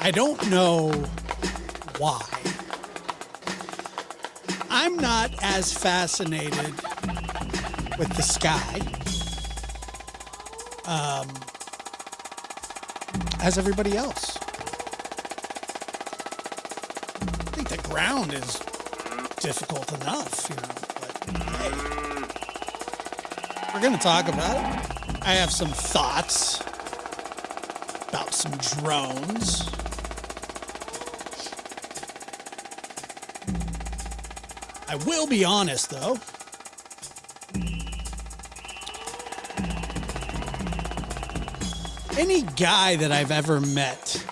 I don't know why. I'm not as fascinated with the sky as everybody else. I think the ground is difficult enough, but hey, we're going to talk about it. I have some thoughts about some drones. I will be honest, though. Any guy that I've ever met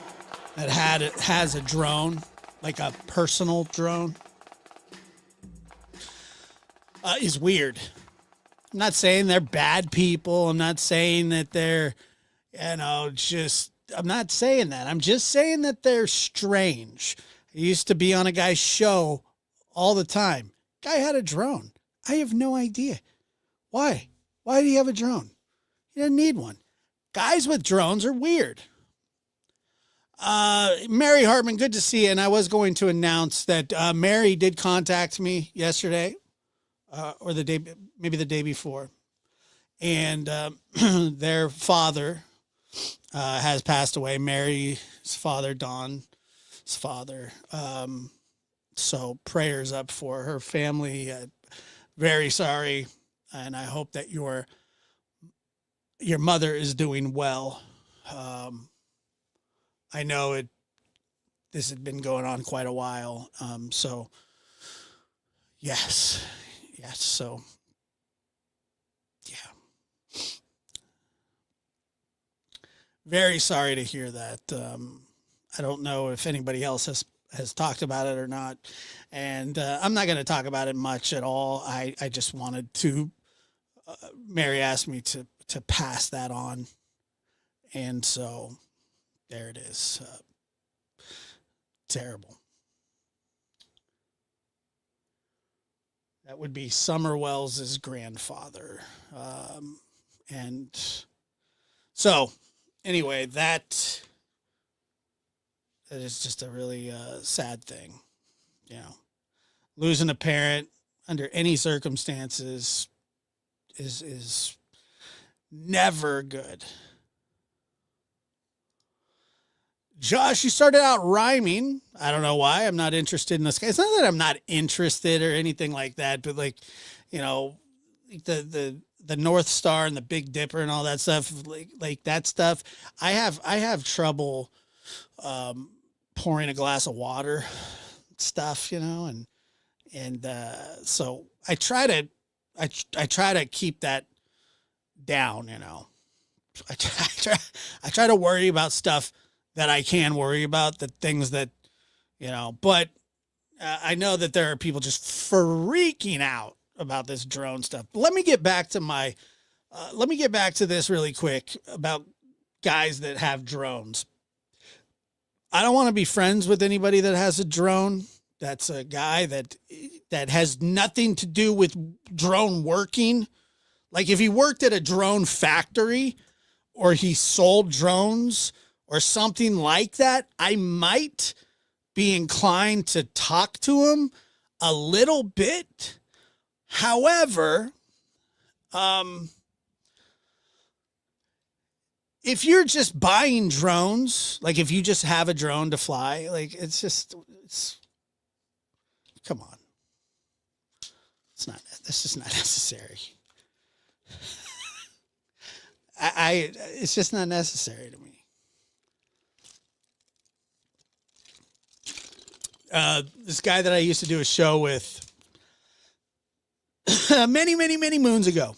that has a drone, like a personal drone, is weird. I'm not saying they're bad people. I'm not saying that they're, I'm not saying that. I'm just saying that they're strange. I used to be on a guy's show all the time. Guy had a drone. I have no idea. Why? Why did he have a drone? He didn't need one. Guys with drones are weird. Mary Hartman, good to see you. And I was going to announce that Mary did contact me yesterday, or maybe the day before. And their father has passed away. Mary's father, Don's father. So prayers up for her family. Very sorry. And I hope that your mother is doing well. I know this had been going on quite a while. So yes. So yeah, very sorry to hear that. I don't know if anybody else has talked about it or not. And, I'm not going to talk about it much at all. I just wanted to, Mary asked me to pass that on. And so there it is. Terrible. That would be Summer Wells's grandfather. And so anyway, that is just a really sad thing. Losing a parent under any circumstances is never good. Josh, you started out rhyming. I don't know why. I'm not interested in this guy. It's not that I'm not interested or anything like that, but the North Star and the Big Dipper and all that stuff, like that stuff. I have trouble pouring a glass of water stuff, and so I try to keep that down, I try to worry about stuff that I can worry about, the things that, but I know that there are people just freaking out about this drone stuff. Let me get back to this really quick about guys that have drones. I don't want to be friends with anybody that has a drone. That's a guy that has nothing to do with drone working. Like if he worked at a drone factory or he sold drones or something like that, I might be inclined to talk to him a little bit. However, if you're just buying drones, like if you just have a drone to fly, like come on. This is not necessary. It's just not necessary to me. This guy that I used to do a show with many, many, many moons ago,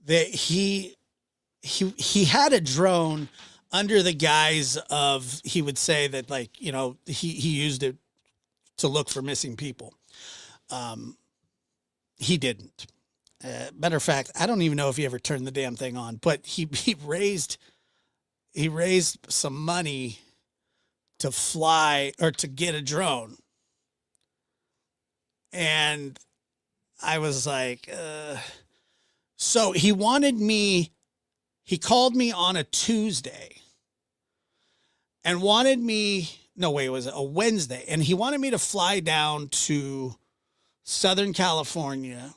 that he had a drone under the guise of, he would say that he used it to look for missing people. He didn't. Matter of fact, I don't even know if he ever turned the damn thing on, but he raised some money to fly or to get a drone. And I was like, so he called me on a Tuesday and wanted me. No, wait, it was a Wednesday, and he wanted me to fly down to Southern California.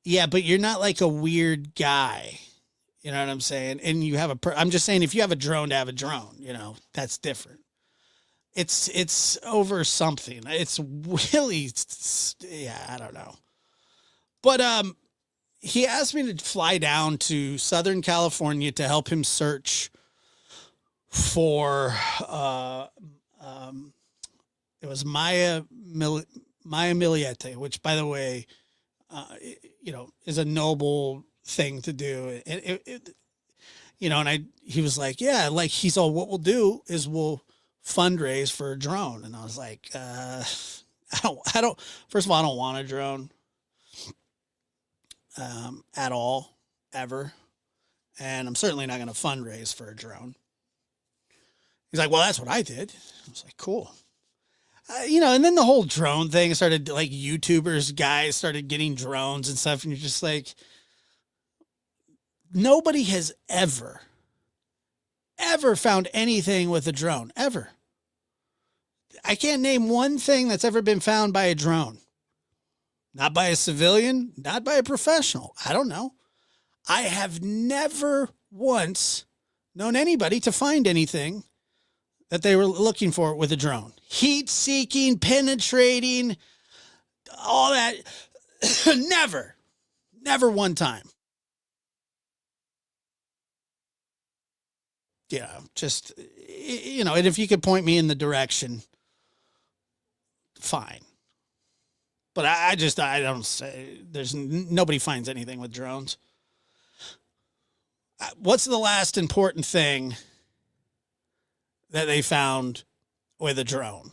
Yeah, but you're not like a weird guy. You know what I'm saying? And you have I'm just saying, if you have a drone to have a drone, that's different. It's over something. It's really, yeah, I don't know. But he asked me to fly down to Southern California to help him search for it was Maya Miliete, which, by the way, is a noble thing to do. And he was like, yeah, like he's all, what we'll do is we'll fundraise for a drone. And I was like, I don't, first of all, I don't want a drone, at all, ever. And I'm certainly not going to fundraise for a drone. He's like, well, that's what I did. I was like, cool. And then the whole drone thing started, like YouTubers, guys started getting drones and stuff. And you're just like, nobody has ever found anything with a drone, ever. I can't name one thing that's ever been found by a drone. Not by a civilian, not by a professional. I don't know. I have never once known anybody to find anything that they were looking for with a drone. Heat seeking, penetrating, all that. Never one time. Yeah, just, and if you could point me in the direction, fine. But I don't say, nobody finds anything with drones. What's the last important thing that they found with a drone?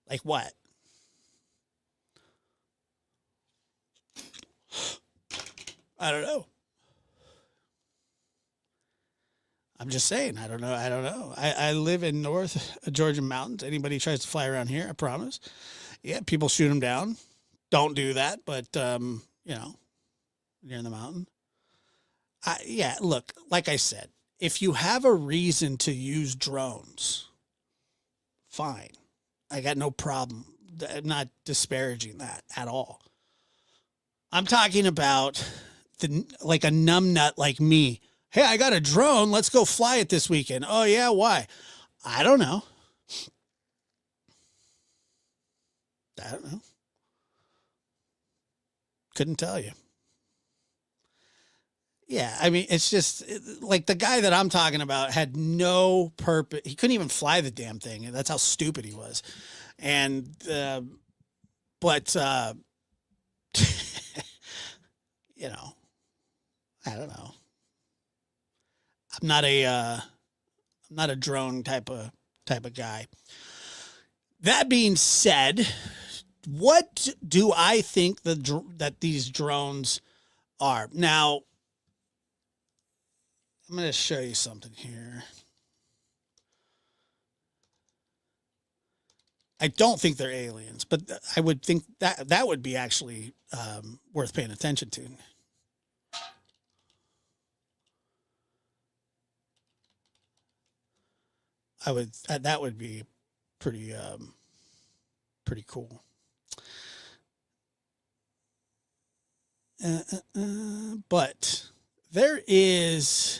Like what? I don't know. I'm just saying, I don't know. I live in North Georgia mountains. Anybody tries to fly around here, I promise. Yeah, people shoot them down. Don't do that, but, near the mountain. Look, like I said, if you have a reason to use drones, fine. I got no problem. I'm not disparaging that at all. I'm talking about like a numbnut like me. Hey, I got a drone. Let's go fly it this weekend. Oh, yeah. Why? I don't know. Couldn't tell you. Yeah. I mean, it's just like the guy that I'm talking about had no purpose. He couldn't even fly the damn thing. That's how stupid he was. And, but, I don't know. I'm not a drone type of guy. That being said, what do I think that these drones are? Now, I'm going to show you something here. I don't think they're aliens, but I would think that would be actually worth paying attention to. That would be pretty cool. But there's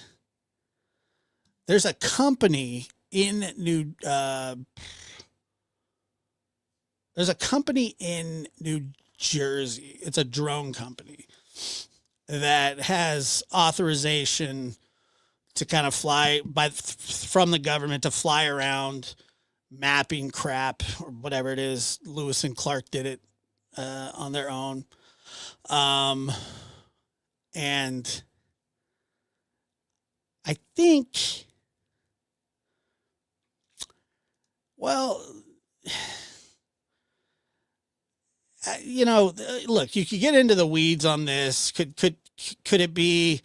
a company in there's a company in New Jersey. It's a drone company that has authorization to kind of fly from the government to fly around mapping crap or whatever it is. Lewis and Clark did it on their own. And I think, well, look, you could get into the weeds on this. Could it be,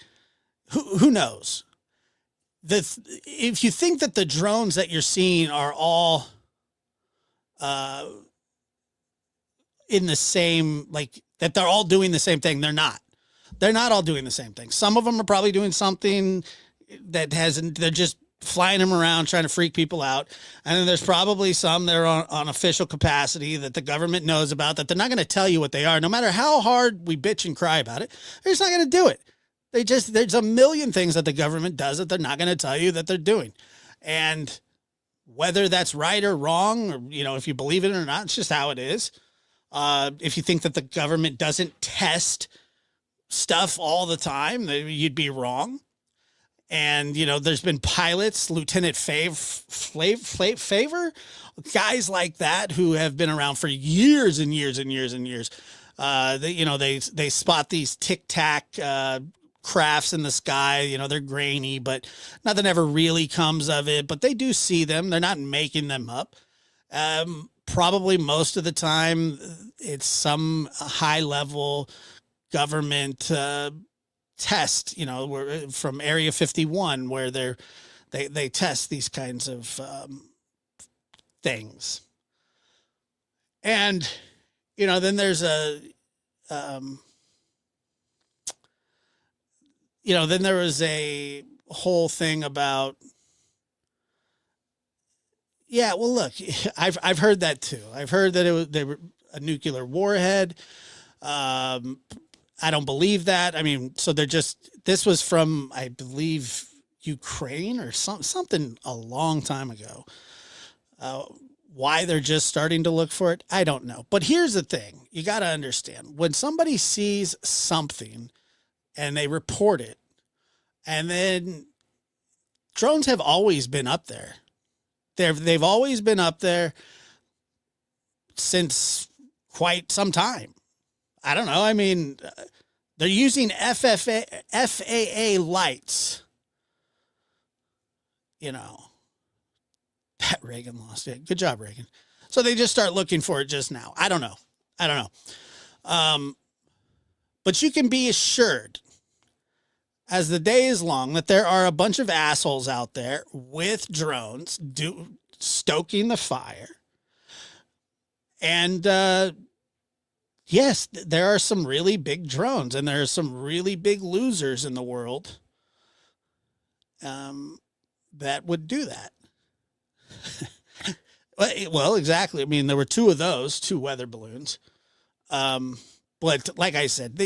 who knows? If you think that the drones that you're seeing are all in the same, like that they're all doing the same thing. They're not. They're not all doing the same thing. Some of them are probably doing something that hasn't, they're just flying them around trying to freak people out. And then there's probably some that are on official capacity that the government knows about, that they're not going to tell you what they are. No matter how hard we bitch and cry about it, they're just not going to do it. There's a million things that the government does that they're not going to tell you that they're doing. And whether that's right or wrong, or, you know, if you believe it or not, it's just how it is. If you think that the government doesn't test stuff all the time, you'd be wrong. And, you know, there's been pilots, Lieutenant Favor, guys like that who have been around for years and years and years and years. They spot these tic-tac crafts in the sky. You know, they're grainy, but nothing ever really comes of it. But they do see them. They're not making them up. Probably most of the time, it's some high-level government test, you know, from Area 51, where they test these kinds of things. And, you know, then there's then there was a whole thing about, yeah, well, look, I've heard that too. I've heard that they were a nuclear warhead. I don't believe that. I mean, so this was from, I believe, Ukraine or something a long time ago. Why they're just starting to look for it, I don't know. But here's the thing. You got to understand, when somebody sees something and they report it, and then drones have always been up there. They've always been up there since quite some time. I don't know. I mean, they're using FAA lights. You know, that Reagan lost it. Good job, Reagan. So they just start looking for it just now. I don't know. But you can be assured, as the day is long, that there are a bunch of assholes out there with drones stoking the fire. And, yes, there are some really big drones, and there are some really big losers in the world that would do that. Well, exactly. I mean, there were two of those, two weather balloons. But like I said,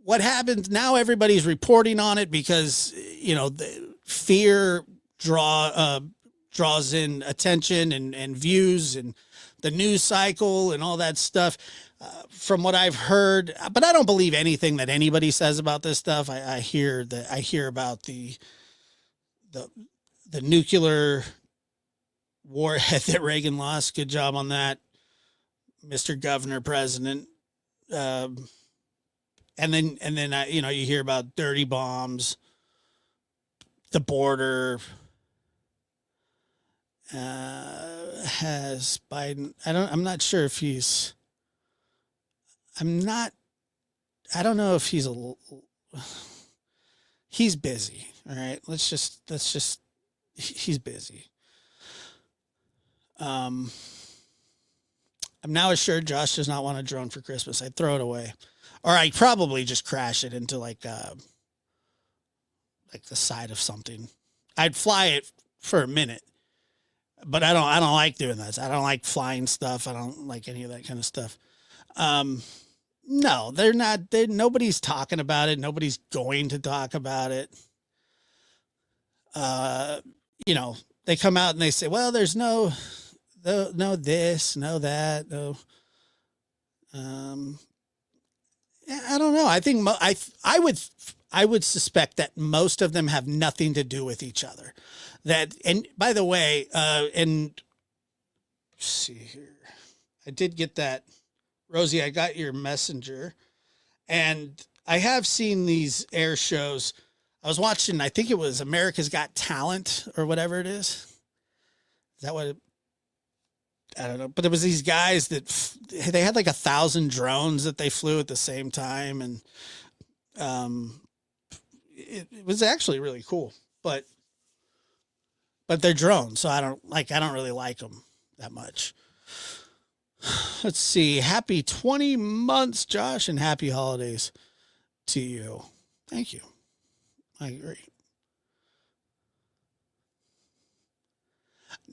what happens now, everybody's reporting on it because, you know, the fear draws in attention and views and the news cycle and all that stuff. From what I've heard, but I don't believe anything that anybody says about this stuff. I hear about the nuclear warhead that Reagan lost. Good job on that, Mr. Governor, President. And then you know, you hear about dirty bombs, the border. Has Biden? I'm not sure if he's. I don't know if he's he's busy. All right. He's busy. I'm now assured Josh does not want a drone for Christmas. I'd throw it away, or I'd probably just crash it into like the side of something. I'd fly it for a minute, but I don't like doing that. I don't like flying stuff. I don't like any of that kind of stuff. No, they're not. Nobody's talking about it. Nobody's going to talk about it. You know, they come out and they say, well, there's no this, no that, no. I don't know. I think I would suspect that most of them have nothing to do with each other. And by the way, and let's see here, I did get that. Rosie, I got your messenger, and I have seen these air shows. I was watching, I think it was America's Got Talent or whatever it is. Is that what I don't know. But there was these guys that they had like 1,000 drones that they flew at the same time. And it was actually really cool, but they're drones. So I don't really like them that much. Let's see. Happy 20 months, Josh, and happy holidays to you. Thank you. I agree.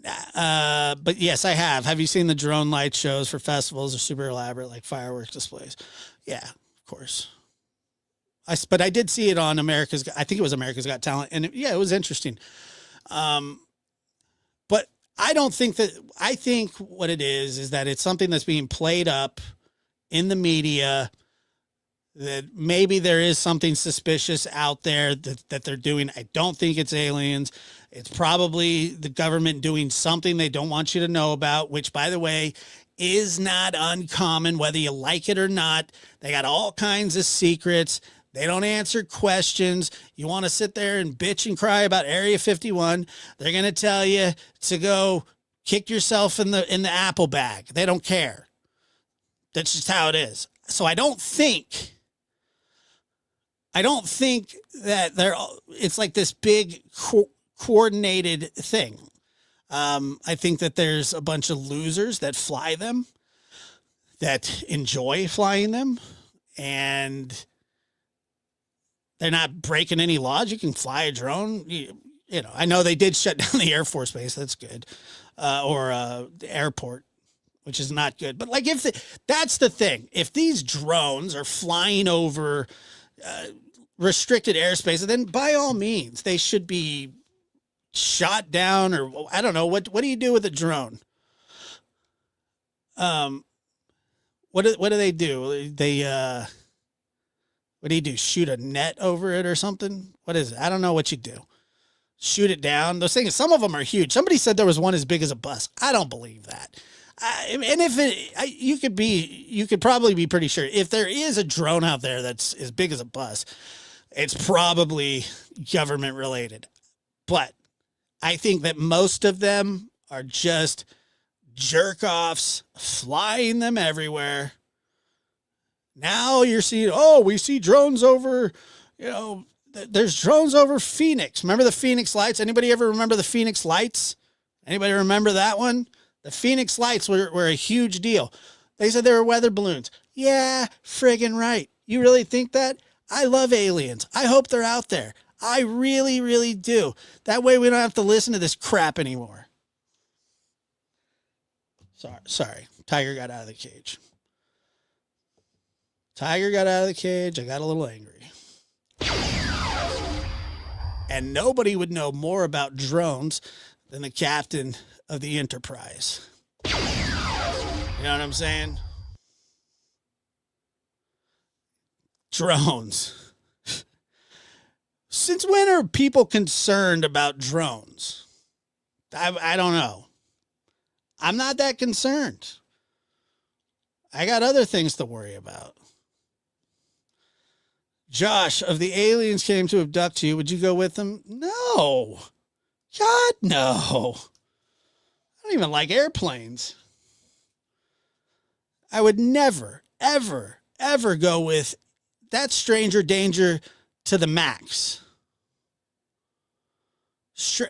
But yes, I have. Have you seen the drone light shows for festivals or super elaborate like fireworks displays? Yeah, of course. But I did see it on I think it was America's Got Talent. And it was interesting. But I don't think I think what it is that it's something that's being played up in the media, that maybe there is something suspicious out there that they're doing. I don't think it's aliens. It's probably the government doing something they don't want you to know about, which, by the way, is not uncommon, whether you like it or not. They got all kinds of secrets. They don't answer questions. You want to sit there and bitch and cry about Area 51. They're going to tell you to go kick yourself in the apple bag. They don't care. That's just how it is. So I don't think that it's like this big coordinated thing. I think that there's a bunch of losers that fly them, that enjoy flying them, and they're not breaking any laws. You can fly a drone. I know they did shut down the Air Force Base. That's good. Or the airport, which is not good. But like, that's the thing. If these drones are flying over restricted airspace, then by all means, they should be shot down, or I don't know. What do you do with a drone? What do they do? What do you do? Shoot a net over it or something? What is it? I don't know what you do. Shoot it down. Those things, some of them are huge. Somebody said there was one as big as a bus. I don't believe that. And if you could probably be pretty sure if there is a drone out there that's as big as a bus, it's probably government related. But I think that most of them are just jerk offs flying them everywhere. Now you're seeing, we see drones over, there's drones over Phoenix. Remember the Phoenix lights? Anybody ever remember the Phoenix lights? Anybody remember that one? The Phoenix lights were a huge deal. They said they were weather balloons. Yeah, friggin' right. You really think that? I love aliens. I hope they're out there. I really, really do. That way we don't have to listen to this crap anymore. Sorry. Tiger got out of the cage. I got a little angry. And nobody would know more about drones than the captain of the Enterprise. You know what I'm saying? Drones. Since when are people concerned about drones? I don't know. I'm not that concerned. I got other things to worry about. Josh, if the aliens came to abduct you, would you go with them? No. God, no. I don't even like airplanes. I would never, ever, ever go with that stranger danger to the max.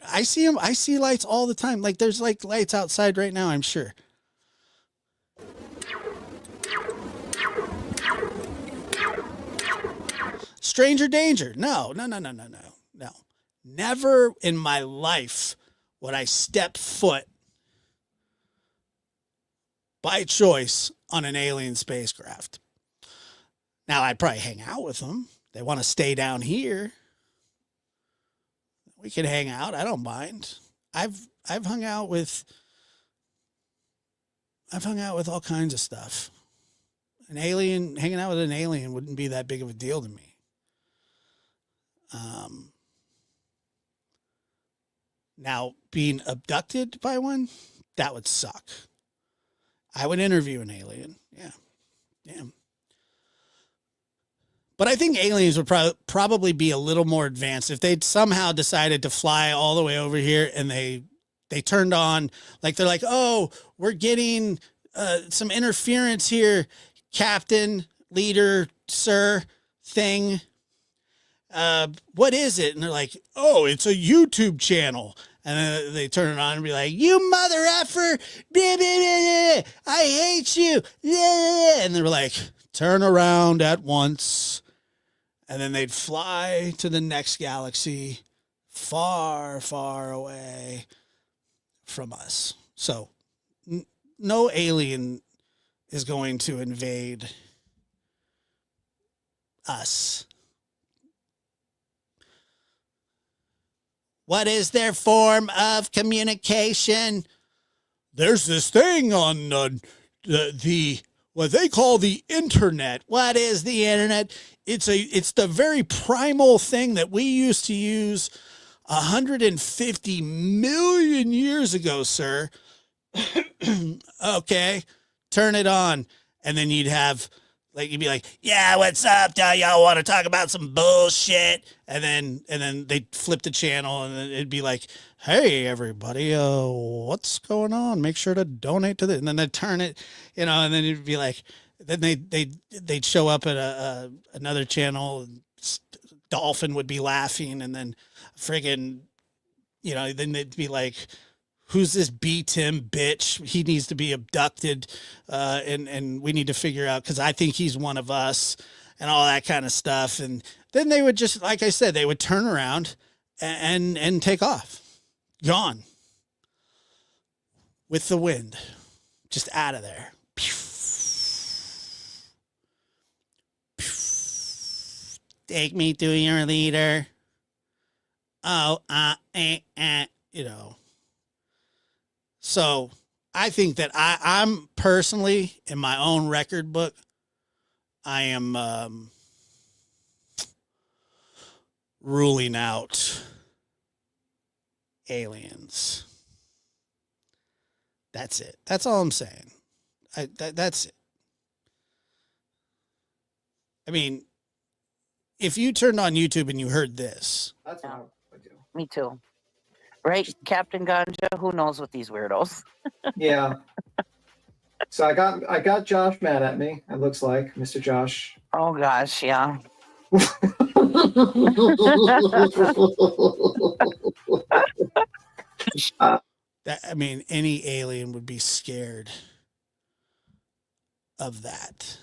I see them. I see lights all the time. Like there's like lights outside right now, I'm sure. Stranger danger. No. Never in my life would I step foot by choice on an alien spacecraft. Now I'd probably hang out with them. They want to stay down here. We can hang out. I don't mind. I've hung out with all kinds of stuff. Hanging out with an alien wouldn't be that big of a deal to me. Now being abducted by one, that would suck. I would interview an alien. Yeah. But I think aliens would probably be a little more advanced if they'd somehow decided to fly all the way over here and they turned on, like they're like, oh, we're getting some interference here, Captain, leader, sir, thing. What is it? And they're like, oh, it's a YouTube channel. And then they turn it on and be like, you mother effer, blah, blah, blah, blah. I hate you. Yeah. And they were like, turn around at once. And then they'd fly to the next galaxy far, far away from us. So no alien is going to invade us. What is their form of communication? There's this thing on the what they call the internet. What is the internet? It's the very primal thing that we used to use 150 million years ago, sir. Okay, turn it on. And then you'd be like, yeah, what's up? Do y'all want to talk about some bullshit? And then they'd flip the channel and then it'd be like, hey, everybody, what's going on? Make sure to donate to this. And then they'd turn it, and then it'd be like, then they'd show up at another channel. And Dolphin would be laughing, and then friggin', then they'd be like, who's this B-Tim bitch? He needs to be abducted, and we need to figure out, because I think he's one of us, and all that kind of stuff. And then they would just, like I said, they would turn around and take off. Gone. With the wind. Just out of there. Take me to your leader. Oh, So I think that I'm personally, in my own record book, I am ruling out aliens. That's it. That's all I'm saying. That's it. I mean, if you turned on YouTube and you heard this. That's what I would do. Me too. Right, Captain Ganja? Who knows with these weirdos? Yeah. So I got Josh mad at me, it looks like, Mr. Josh. Oh gosh, yeah. Any alien would be scared of that.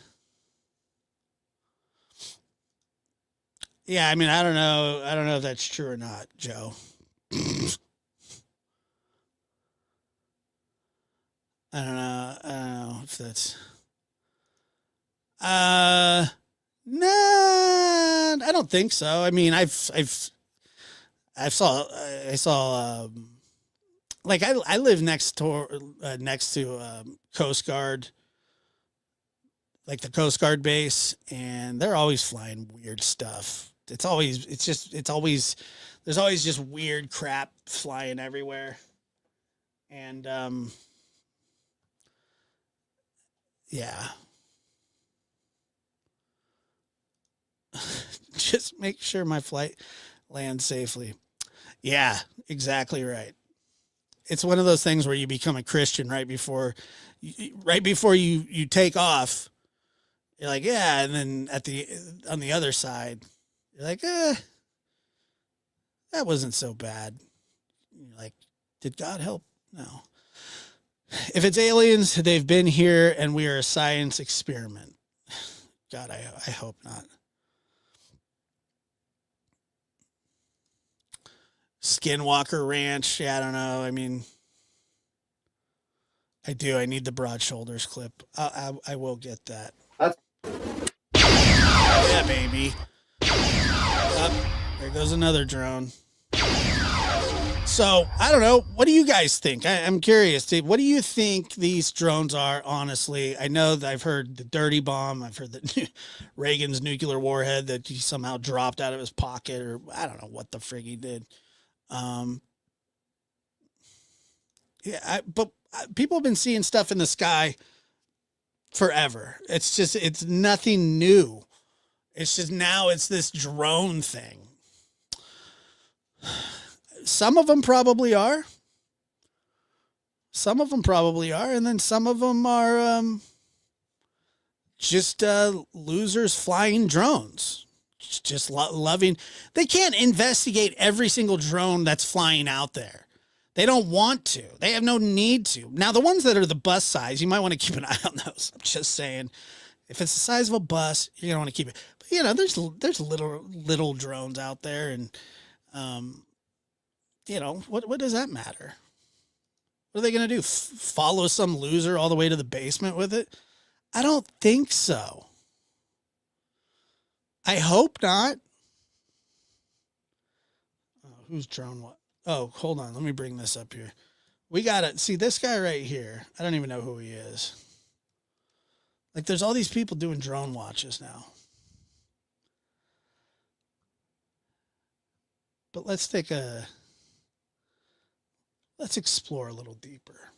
Yeah, I don't know. I don't know if that's true or not, Joe. I don't know if that's. No, I don't think so. I live next to Coast Guard, like the Coast Guard base, and they're always flying weird stuff. There's always just weird crap flying everywhere. And, yeah. Just make sure my flight lands safely. Yeah, exactly right. It's one of those things where you become a Christian right before you take off. You're like, yeah. And then on the other side, you're like, that wasn't so bad. You're like, did God help? No. If it's aliens, they've been here and we are a science experiment. God, I hope not. Skinwalker Ranch. Yeah, I don't know. I do. I need the broad shoulders clip. I will get that. Yeah, baby. There goes another drone. So, I don't know. What do you guys think? I'm curious. What do you think these drones are, honestly? I know that I've heard the dirty bomb. I've heard that Reagan's nuclear warhead that he somehow dropped out of his pocket, or I don't know what the frig he did. But people have been seeing stuff in the sky forever. It's nothing new. It's just now it's this drone thing. Some of them probably are. And then some of them are just losers flying drones. Just loving. They can't investigate every single drone that's flying out there. They don't want to. They have no need to. Now, the ones that are the bus size, you might want to keep an eye on those. I'm just saying, if it's the size of a bus, you're gonna want to keep it. But you know, there's little drones out there, and you know, what does that matter? What are they gonna do? Follow some loser all the way to the basement with it? I don't think so. I hope not. Oh, who's drone what? Oh, hold on. Let me bring this up here. We got to see this guy right here. I don't even know who he is. Like, there's all these people doing drone watches now. But let's explore a little deeper.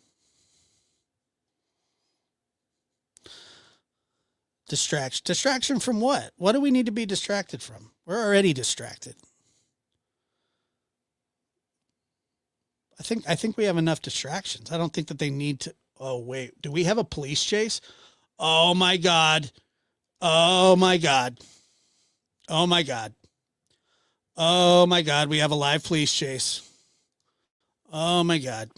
Distraction from what? What do we need to be distracted from? We're already distracted. I think we have enough distractions. I don't think that they need to. Oh, wait. Do we have a police chase? Oh, my God. Oh, my God. Oh, my God. Oh, my God. We have a live police chase. Oh, my God.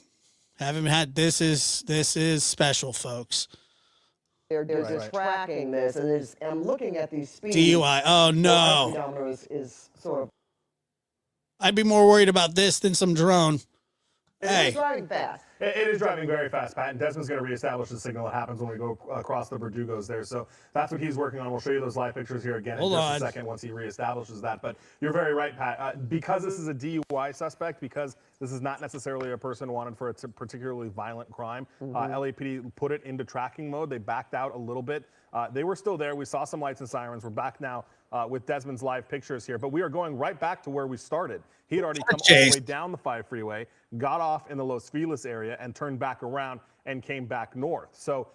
Haven't had. This is special, folks. They're just tracking this, and I'm looking at these speeds. DUI. Oh, no. Speedometer is sort of. I'd be more worried about this than some drone. It's Hey. driving fast. It is driving very fast, Pat, and Desmond's going to reestablish the signal that happens when we go across the Verdugos there. So that's what he's working on. We'll show you those live pictures here again in just a second once he reestablishes that. But you're very right, Pat. Because this is a DUI suspect, because this is not necessarily a person wanted for a particularly violent crime, LAPD put it into tracking mode. They backed out a little bit. They were still there. We saw some lights and sirens. We're back now with Desmond's live pictures here. But we are going right back to where we started. He had already come all the way down the 5 freeway, got off in the Los Feliz area, and turned back around and came back north. So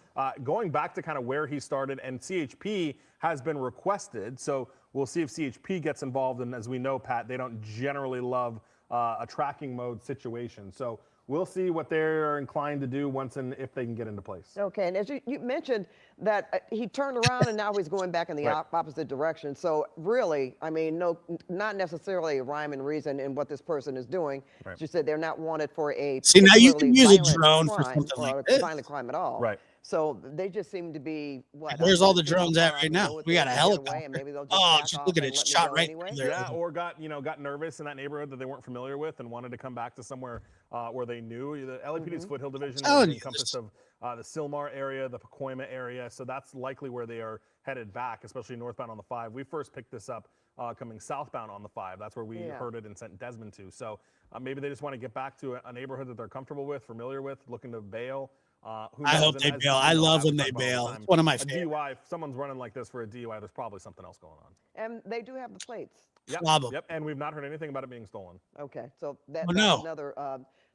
going back to kind of where he started, and CHP has been requested. So we'll see if CHP gets involved. And as we know, Pat, they don't generally love a tracking mode situation. So we'll see what they're inclined to do once and if they can get into place. Okay, and as you mentioned that he turned around and now he's going back in the opposite direction. So really, I mean, not necessarily a rhyme and reason in what this person is doing. Right. You said they're not wanted for a see, now you can use a drone for something like this. Violent crime at all. Right. So they just seem to be what? Where's all the drones at right now? We got a helicopter. And maybe they'll just look at it, shot right anyway. there. Yeah, or got nervous in that neighborhood that they weren't familiar with and wanted to come back to somewhere where they knew. The LAPD's Foothill Division is encompassed of the Silmar area, the Pacoima area, so that's likely where they are headed back, especially northbound on the 5. We first picked this up coming southbound on the 5. That's where we heard it and sent Desmond to. So maybe they just want to get back to a neighborhood that they're comfortable with, familiar with, looking to bail. I hope they bail. I love when they bail. It's one of my favorites. DUI, if someone's running like this for a DUI, there's probably something else going on. And they do have the plates. Yep, and we've not heard anything about it being stolen. Okay, so that's another.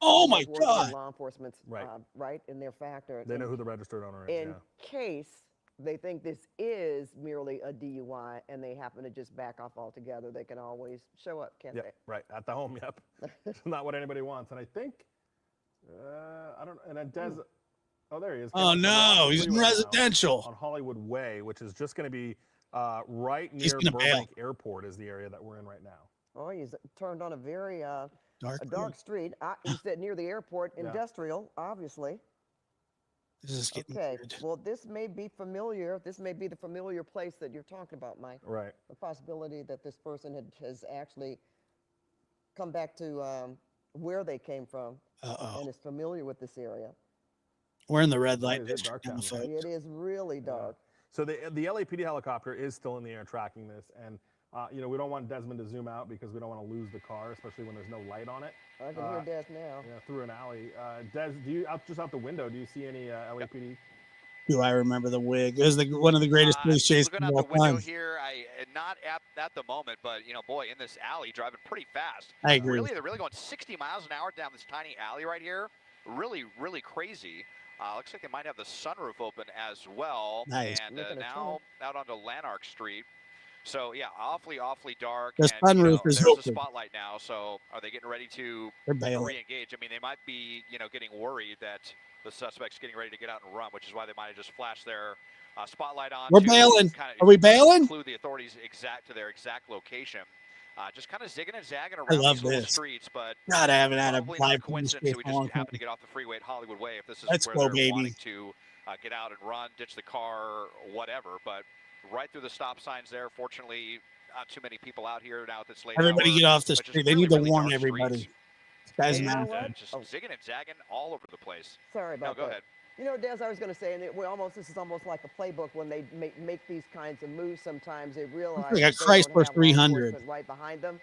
Oh my God! Law enforcement's right in their factor. They know who the registered owner is. In case they think this is merely a DUI and they happen to just back off altogether, they can always show up, can't they? Right, at the home, It's not what anybody wants. And I think, I don't know, and Des, oh, there he is. Oh no, he's in residential. On Hollywood Way, which is just going to be right near Burbank Airport is the area that we're in right now. Oh, he's turned on a very dark street. He said near the airport, industrial, obviously. This is getting weird. Well, this may be familiar. This may be the familiar place that you're talking about, Mike. Right. The possibility that this person has actually come back to where they came from and is familiar with this area. We're in the red light district now, folks. It is really dark. So the LAPD helicopter is still in the air tracking this, and we don't want Desmond to zoom out because we don't want to lose the car, especially when there's no light on it. I can hear Des now. Yeah, through an alley. Des, do you just out the window? Do you see any LAPD? Do I remember the wig? It was one of the greatest police chases of all time. Looking out the window here, not at the moment, but boy, in this alley, driving pretty fast. I agree. They're really going 60 miles an hour down this tiny alley right here. Really, really crazy. Looks like they might have the sunroof open as well. Nice. And now out onto Lanark Street. So yeah, awfully dark. The sunroof is there's open. a spotlight now. So are they getting ready to re-engage? I mean, they might be, getting worried that the suspect's getting ready to get out and run, which is why they might have just flashed their spotlight on. We're bailing. Are we bailing? Clue the authorities to their exact location. just kind of zigging and zagging I around love these little this. streets, but God, I haven't had a probably not a live coincidence that we just demonstration. happen to get off the freeway at Hollywood Way if this is Let's where go, they're baby. wanting to get out and run, ditch the car, whatever. But right through the stop signs there, fortunately, not too many people out here now at this late Everybody hour, get off the but just street. They really, need to really warn dark everybody. streets. Guy's And you know mad. what? Just zigging and zagging all over the place. Sorry about No, go that. ahead. You know, Des, I was going to say, and this is almost like a playbook when they make these kinds of moves. Sometimes they realize Like a that they don't Chrysler have law 300. enforcement right behind them,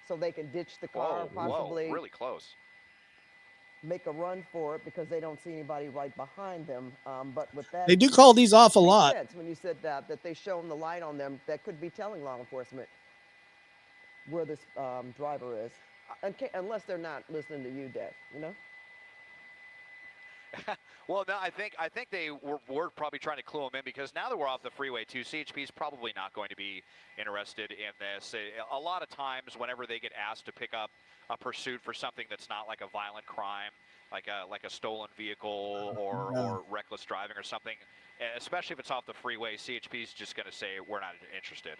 so they can ditch the car, Whoa, possibly really close. make a run for it because they don't see anybody right behind them. But with that, They do call these off a makes lot. sense when you said that they shone the light on them. That could be telling law enforcement where this driver is, unless they're not listening to you, Des. You know. Well, no, I think they were probably trying to clue them in because now that we're off the freeway too, CHP is probably not going to be interested in this. A lot of times, whenever they get asked to pick up a pursuit for something that's not like a violent crime, like a stolen vehicle or reckless driving or something, especially if it's off the freeway, CHP is just going to say we're not interested.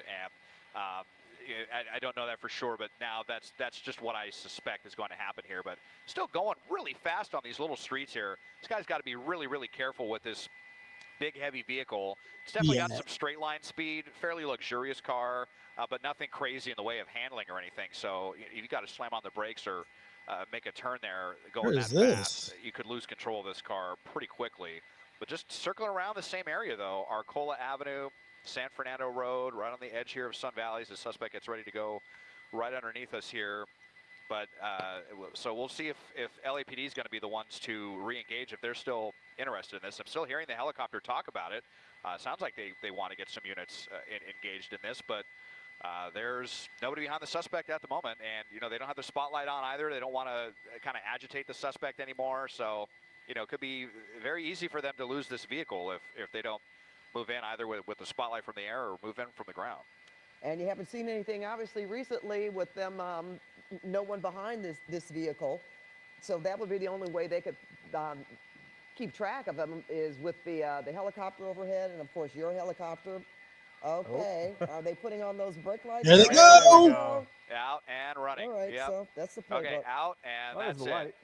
And I don't know that for sure, but now that's just what I suspect is going to happen here. But still going really fast on these little streets here. This guy's got to be really, really careful with this big, heavy vehicle. It's definitely got some straight line speed, fairly luxurious car, but nothing crazy in the way of handling or anything. So you got to slam on the brakes or make a turn there going that fast. You could lose control of this car pretty quickly. But just circling around the same area, though, Arcola Avenue, San Fernando Road, right on the edge here of Sun Valley. The suspect gets ready to go right underneath us here. But so we'll see if LAPD is going to be the ones to re-engage if they're still interested in this. I'm still hearing the helicopter talk about it. Sounds like they want to get some units engaged in this, but there's nobody behind the suspect at the moment. And, you know, they don't have the spotlight on either. They don't want to kind of agitate the suspect anymore. So, you know, it could be very easy for them to lose this vehicle if they don't move in either with the spotlight from the air or move in from the ground. And you haven't seen anything, obviously, recently with them, no one behind this vehicle. So that would be the only way they could keep track of them is with the helicopter overhead and, of course, your helicopter. Okay. Oh. Are they putting on those brake lights? There they go. Out and running. All right, so that's the playbook. Okay, out, and that's it.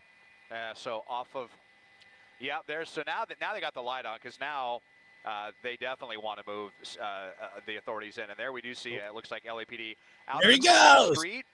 So off of, so now they got the light on because now they definitely want to move the authorities in. And there we do see, it looks like LAPD out there he on the goes. street.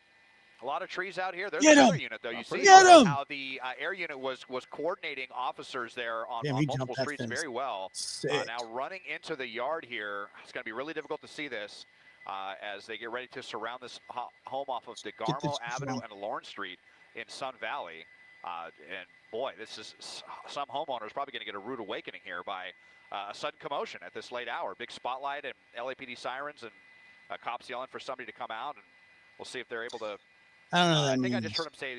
A lot of trees out here. There's Get another him. unit, though. You see how the air unit was coordinating officers there on multiple streets very well. Now running into the yard here, it's going to be really difficult to see this as they get ready to surround this home off of DeGarmo Avenue and Lawrence Street in Sun Valley. And boy, this is some homeowners probably going to get a rude awakening here by a sudden commotion at this late hour. Big spotlight and LAPD sirens and cops yelling for somebody to come out, and we'll see if they're able to. I don't know. I think I just heard him say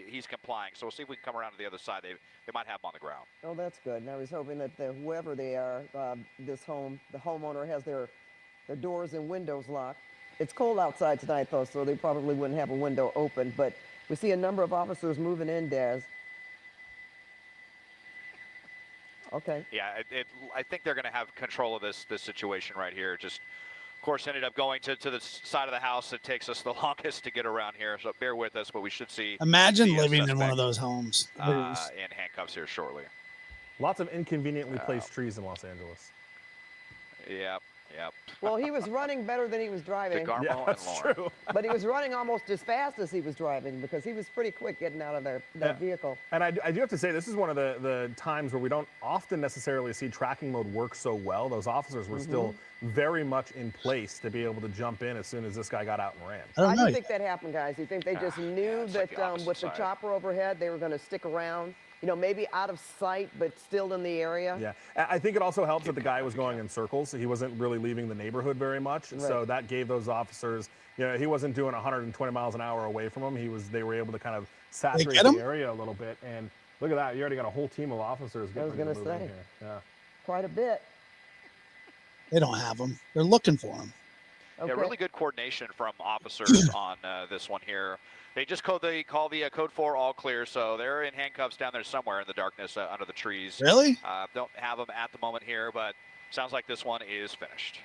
he's complying, so we'll see if we can come around to the other side. They might have him on the ground. Oh, that's good. And I was hoping that whoever they are, the homeowner has their doors and windows locked. It's cold outside tonight, though, so they probably wouldn't have a window open. But we see a number of officers moving in, Des. Okay. Yeah, I think they're going to have control of this situation right here. Just, of course, ended up going to the side of the house that takes us the longest to get around here. So bear with us, but we should see. Imagine living in one of those homes. In handcuffs here shortly. Lots of inconveniently placed trees in Los Angeles. Yep. Well, he was running better than he was driving. DeGarmo that's and true. But he was running almost as fast as he was driving because he was pretty quick getting out of that vehicle. And I do have to say, this is one of the times where we don't often necessarily see tracking mode work so well. Those officers were still very much in place to be able to jump in as soon as this guy got out and ran. I don't think that happened, guys. You think they just knew that with the chopper overhead, they were going to stick around? You know, maybe out of sight, but still in the area. Yeah, I think it also helps that the guy was going in circles. He wasn't really leaving the neighborhood very much. Right. So that gave those officers, you know, he wasn't doing 120 miles an hour away from him. They were able to kind of saturate the area a little bit. And look at that. You already got a whole team of officers. I was going to say, yeah. Quite a bit. They don't have them. They're looking for them. Okay. Yeah, really good coordination from officers on this one here. They just call the code 4 all clear, so they're in handcuffs down there somewhere in the darkness under the trees. Really? Don't have them at the moment here, but sounds like this one is finished.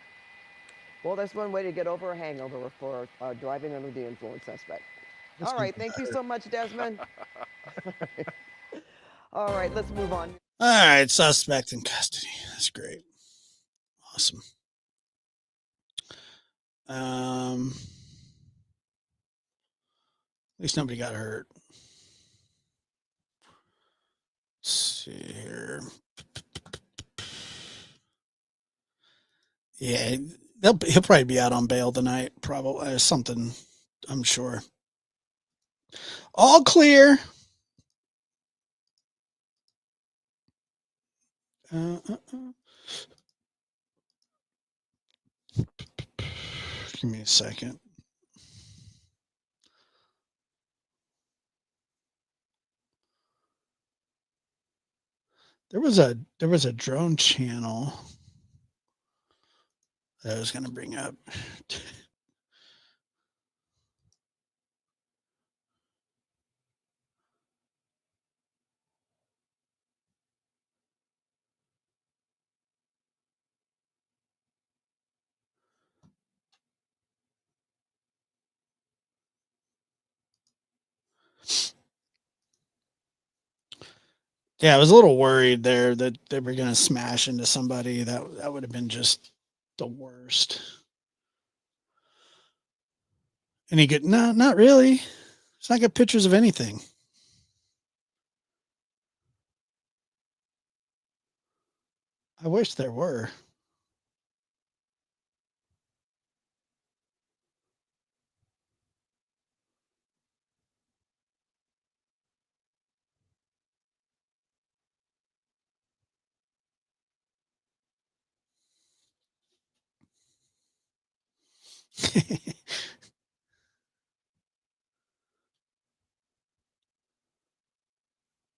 Well, that's one way to get over a hangover for driving under the influence suspect. All right, thank you so much, Desmond. All right, let's move on. All right, suspect in custody. That's great. Awesome. At least nobody got hurt. Let's see here. Yeah, he'll probably be out on bail tonight. Probably something. I'm sure. All clear. Give me a second. There was a drone channel that I was going to bring up. Yeah, I was a little worried there that they were going to smash into somebody. That would have been just the worst. And he get no, not really. It's not got pictures of anything. I wish there were.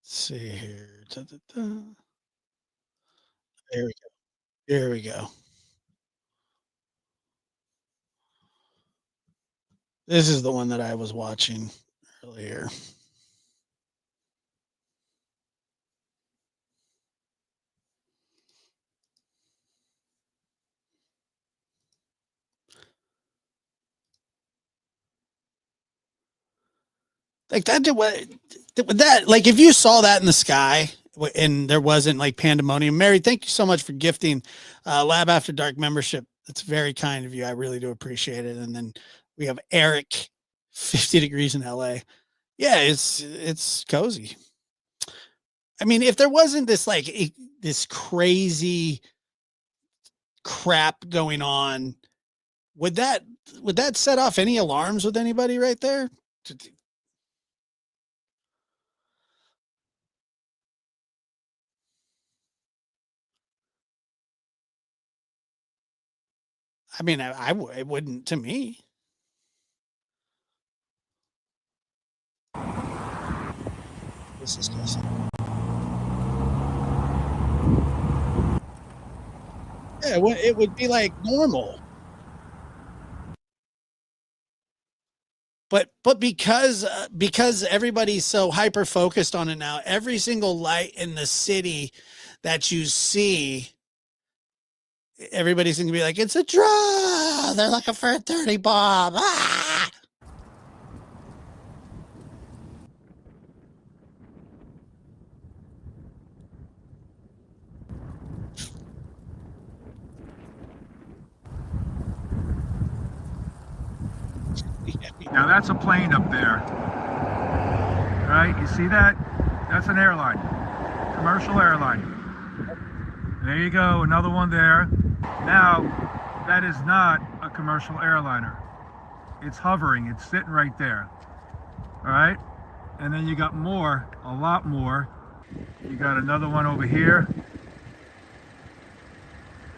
See here. Da, da, da. There we go. There we go. This is the one that I was watching earlier. Like that did what that like if you saw that in the sky and there wasn't like pandemonium. Mary, thank you so much for gifting Lab After Dark membership. That's very kind of you. I really do appreciate it. And then we have Eric, 50 degrees in LA. Yeah, it's cozy. I mean, if there wasn't this this crazy crap going on, would that set off any alarms with anybody right there? I mean, it wouldn't to me. This is disgusting. Yeah, it would be like normal. But because everybody's so hyper focused on it now, every single light in the city that you see, everybody's going to be like, it's a draw. They're looking for a 30 bomb. Ah! Now that's a plane up there. Right? You see that? That's an airline. Commercial airline. There you go, another one there. Now, that is not a commercial airliner. It's hovering, it's sitting right there. All right? And then you got more, a lot more. You got another one over here.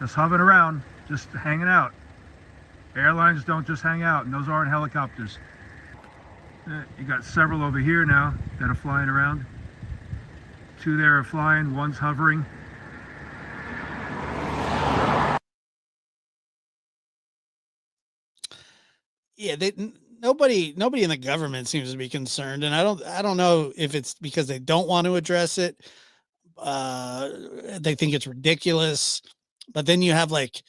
Just hovering around, just hanging out. Airlines don't just hang out, and those aren't helicopters. You got several over here now that are flying around. Two there are flying, one's hovering. Yeah, nobody in the government seems to be concerned, and I don't know if it's because they don't want to address it. They think it's ridiculous, but then you have like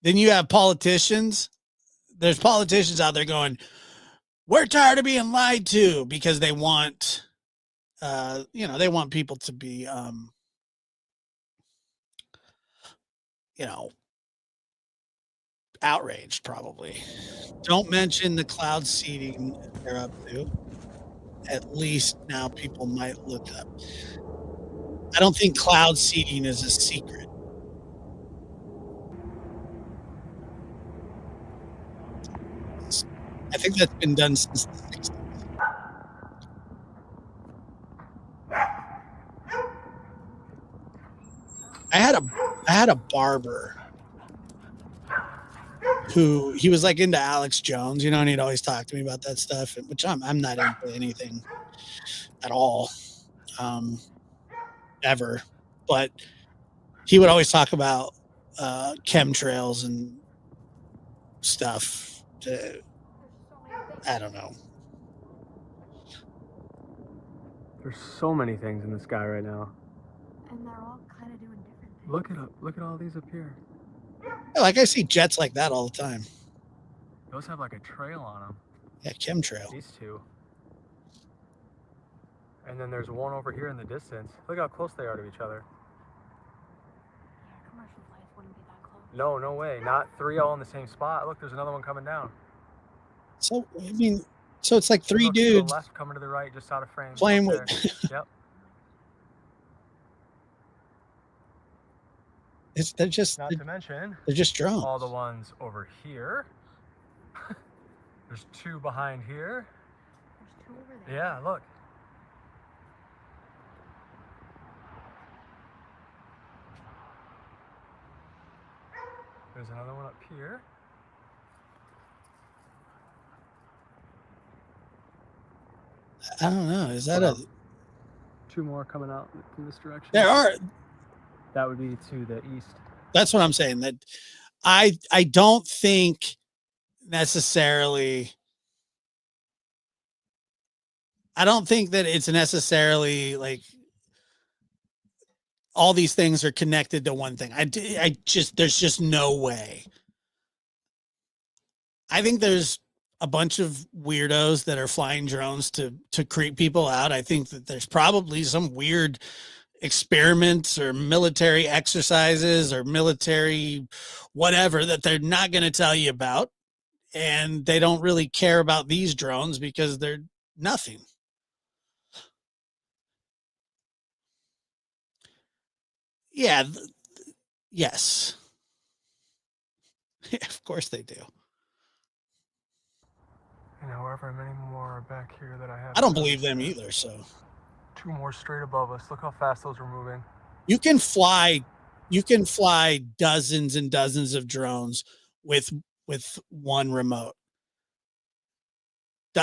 Then you have politicians. There's politicians out there going, we're tired of being lied to, because they want, they want people to be, outraged, probably. Don't mention the cloud seeding they're up to. At least now people might look up. I don't think cloud seeding is a secret. I think that's been done since the 60s. I had a barber who, he was like into Alex Jones, and he'd always talk to me about that stuff, which I'm not into anything at all, ever. But he would always talk about chemtrails and stuff. I don't know. There's so many things in the sky right now. And they're all kind of doing different things. Look at all these up here. Yeah, like I see jets like that all the time. Those have like a trail on them. Yeah, chemtrail. These two. And then there's one over here in the distance. Look how close they are to each other. Yeah, commercial flights wouldn't be that close. No way. Not three all in the same spot. Look, there's another one coming down. So it's like three Look, dudes. To the left, coming to the right, just out of frame. Playing with. Yep. They're just. Not to mention. They're just drones. All the ones over here. There's two behind here. There's two over there. Yeah, look. There's another one up here. I don't know. Is that two more coming out in this direction? There are. That would be to the east. That's what I'm saying. That I don't think necessarily. I don't think that it's necessarily like all these things are connected to one thing. There's just no way. I think there's a bunch of weirdos that are flying drones to creep people out. I think that there's probably some weird experiments or military exercises or military whatever that they're not going to tell you about. And they don't really care about these drones because they're nothing. Yeah. Yes. Of course they do. And however many more are back here that I have. I don't believe them either. So two more straight above us. Look how fast those are moving. You can fly dozens and dozens of drones with one remote.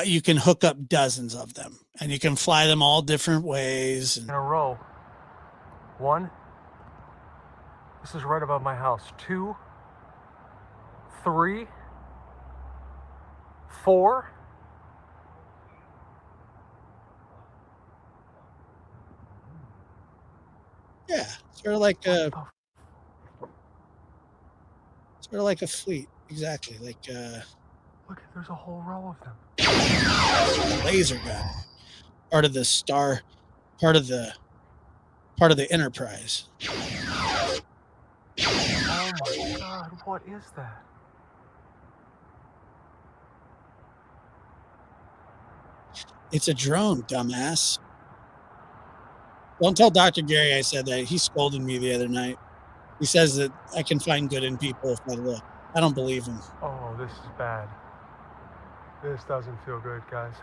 You can hook up dozens of them and you can fly them all different ways. In a row. One. This is right above my house. 2, 3, 4. Yeah, sort of like a fleet. Exactly. Like look, there's a whole row of them. Laser gun. Part of the Enterprise. Oh my God, what is that? It's a drone, dumbass. Don't tell Dr. Gary I said that. He scolded me the other night. He says that I can find good in people if I look. I don't believe him. Oh, this is bad. This doesn't feel good, guys.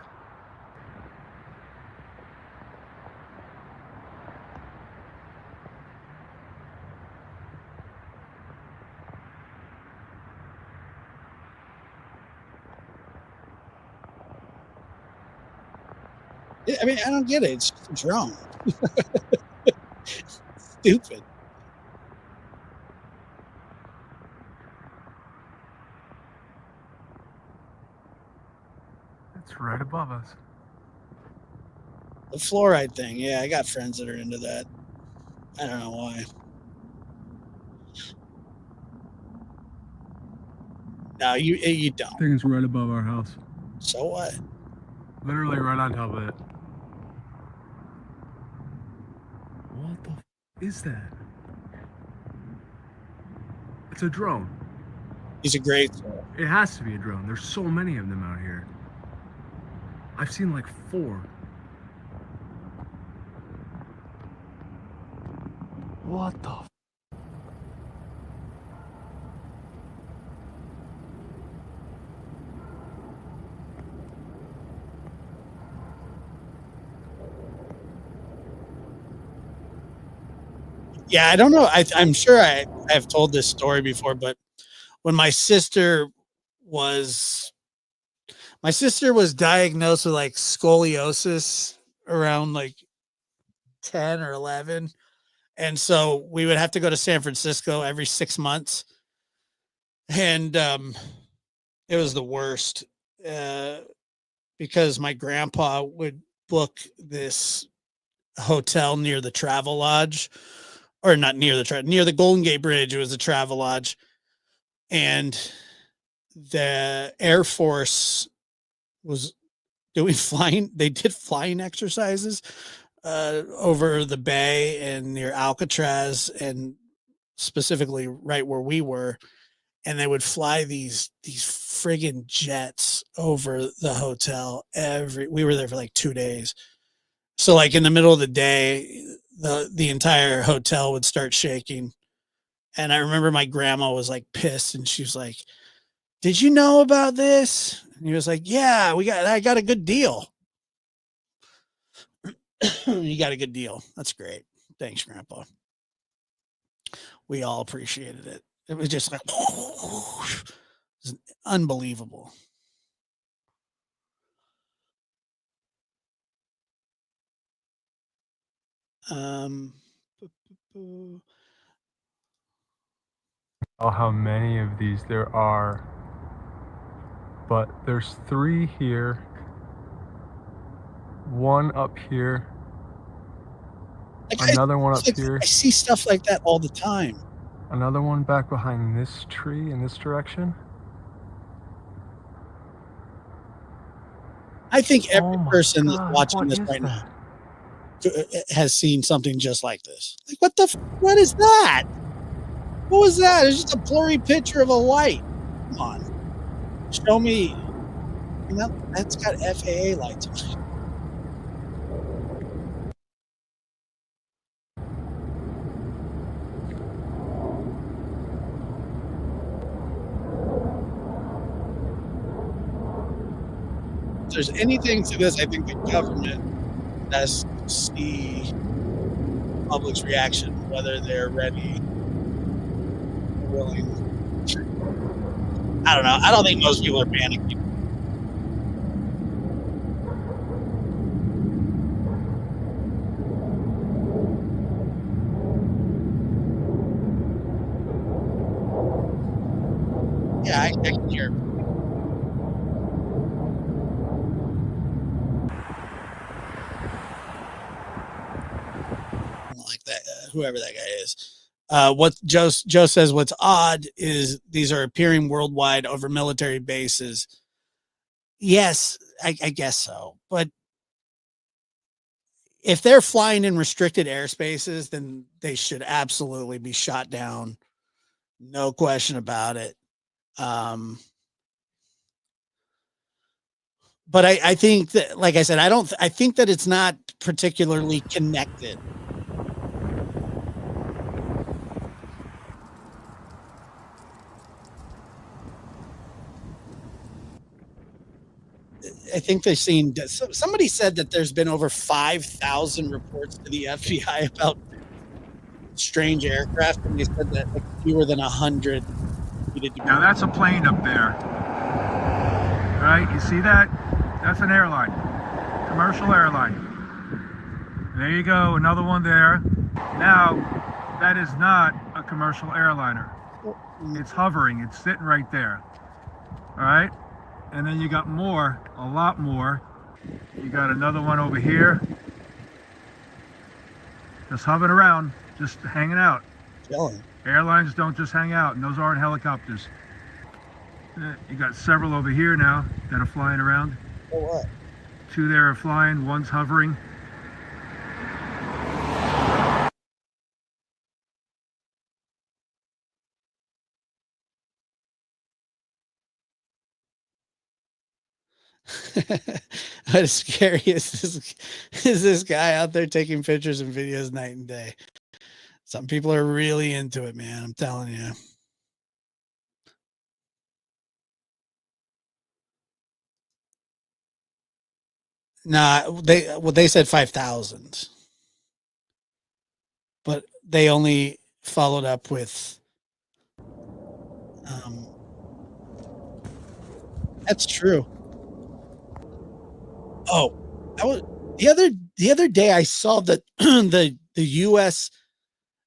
I mean, I don't get it. It's just a drone. Stupid. It's right above us. The fluoride thing. Yeah, I got friends that are into that. I don't know why. No, you don't. Thing's right above our house. So what? Literally right on top of it. What the f is that? It's a drone. He's a great. It has to be a drone. There's so many of them out here. I've seen like 4. What the f? Yeah, I don't know. I'm sure I've told this story before, but when my sister was diagnosed with like scoliosis around like 10 or 11, and so we would have to go to San Francisco every 6 months, and it was the worst because my grandpa would book this hotel near the Travel Lodge, or not near near the Golden Gate Bridge. It was a Travel Lodge, and the Air Force was doing flying. They did flying exercises over the bay and near Alcatraz, and specifically right where we were. And they would fly these friggin' jets over the hotel we were there for like 2 days. So like in the middle of the day, the entire hotel would start shaking. And I remember my grandma was like pissed, and she was like, "Did you know about this?" And he was like, "Yeah, I got a good deal." You got a good deal. That's great. Thanks, Grandpa. We all appreciated it. It was just like, it was unbelievable. Oh, how many of these there are. But there's 3 here, 1 up here, Like another one up here, I see stuff like that all the time. another one back behind this tree in this direction. I think every person that's God, watching what this is right that? now has seen something just like this. Like, what is that? What was that? It's just a blurry picture of a light. Come on. Show me. You know, that's got FAA lights on it. If there's anything to this, I think the government has to see the public's reaction, whether they're ready, willing. I don't know. I don't think most people are panicking. Yeah, I can hear it. Like that, whoever that guy is. What Joe says, what's odd is these are appearing worldwide over military bases. Yes, I guess so. But if they're flying in restricted airspaces, then they should absolutely be shot down. No question about it. But I think that, like I said, I think that it's not particularly connected. I think they've seen, somebody said that there's been over 5,000 reports to the FBI about strange aircraft, and they said that like fewer than 100 needed to be. Now that's a plane up there. Right? You see that? That's an airline. Commercial airline. There you go, another one there. Now, that is not a commercial airliner. It's hovering, it's sitting right there. All right? And then you got more, a lot more. You got another one over here. Just hovering around, just hanging out. Chilling. Airlines don't just hang out, and those aren't helicopters. You got several over here now that are flying around. Oh, what? 2 there are flying, 1's hovering. What's scary is this guy out there taking pictures and videos night and day. Some people are really into it, man. I'm telling you. Nah, they said 5,000, but they only followed up with. That's true. Oh, that was the other day I saw that the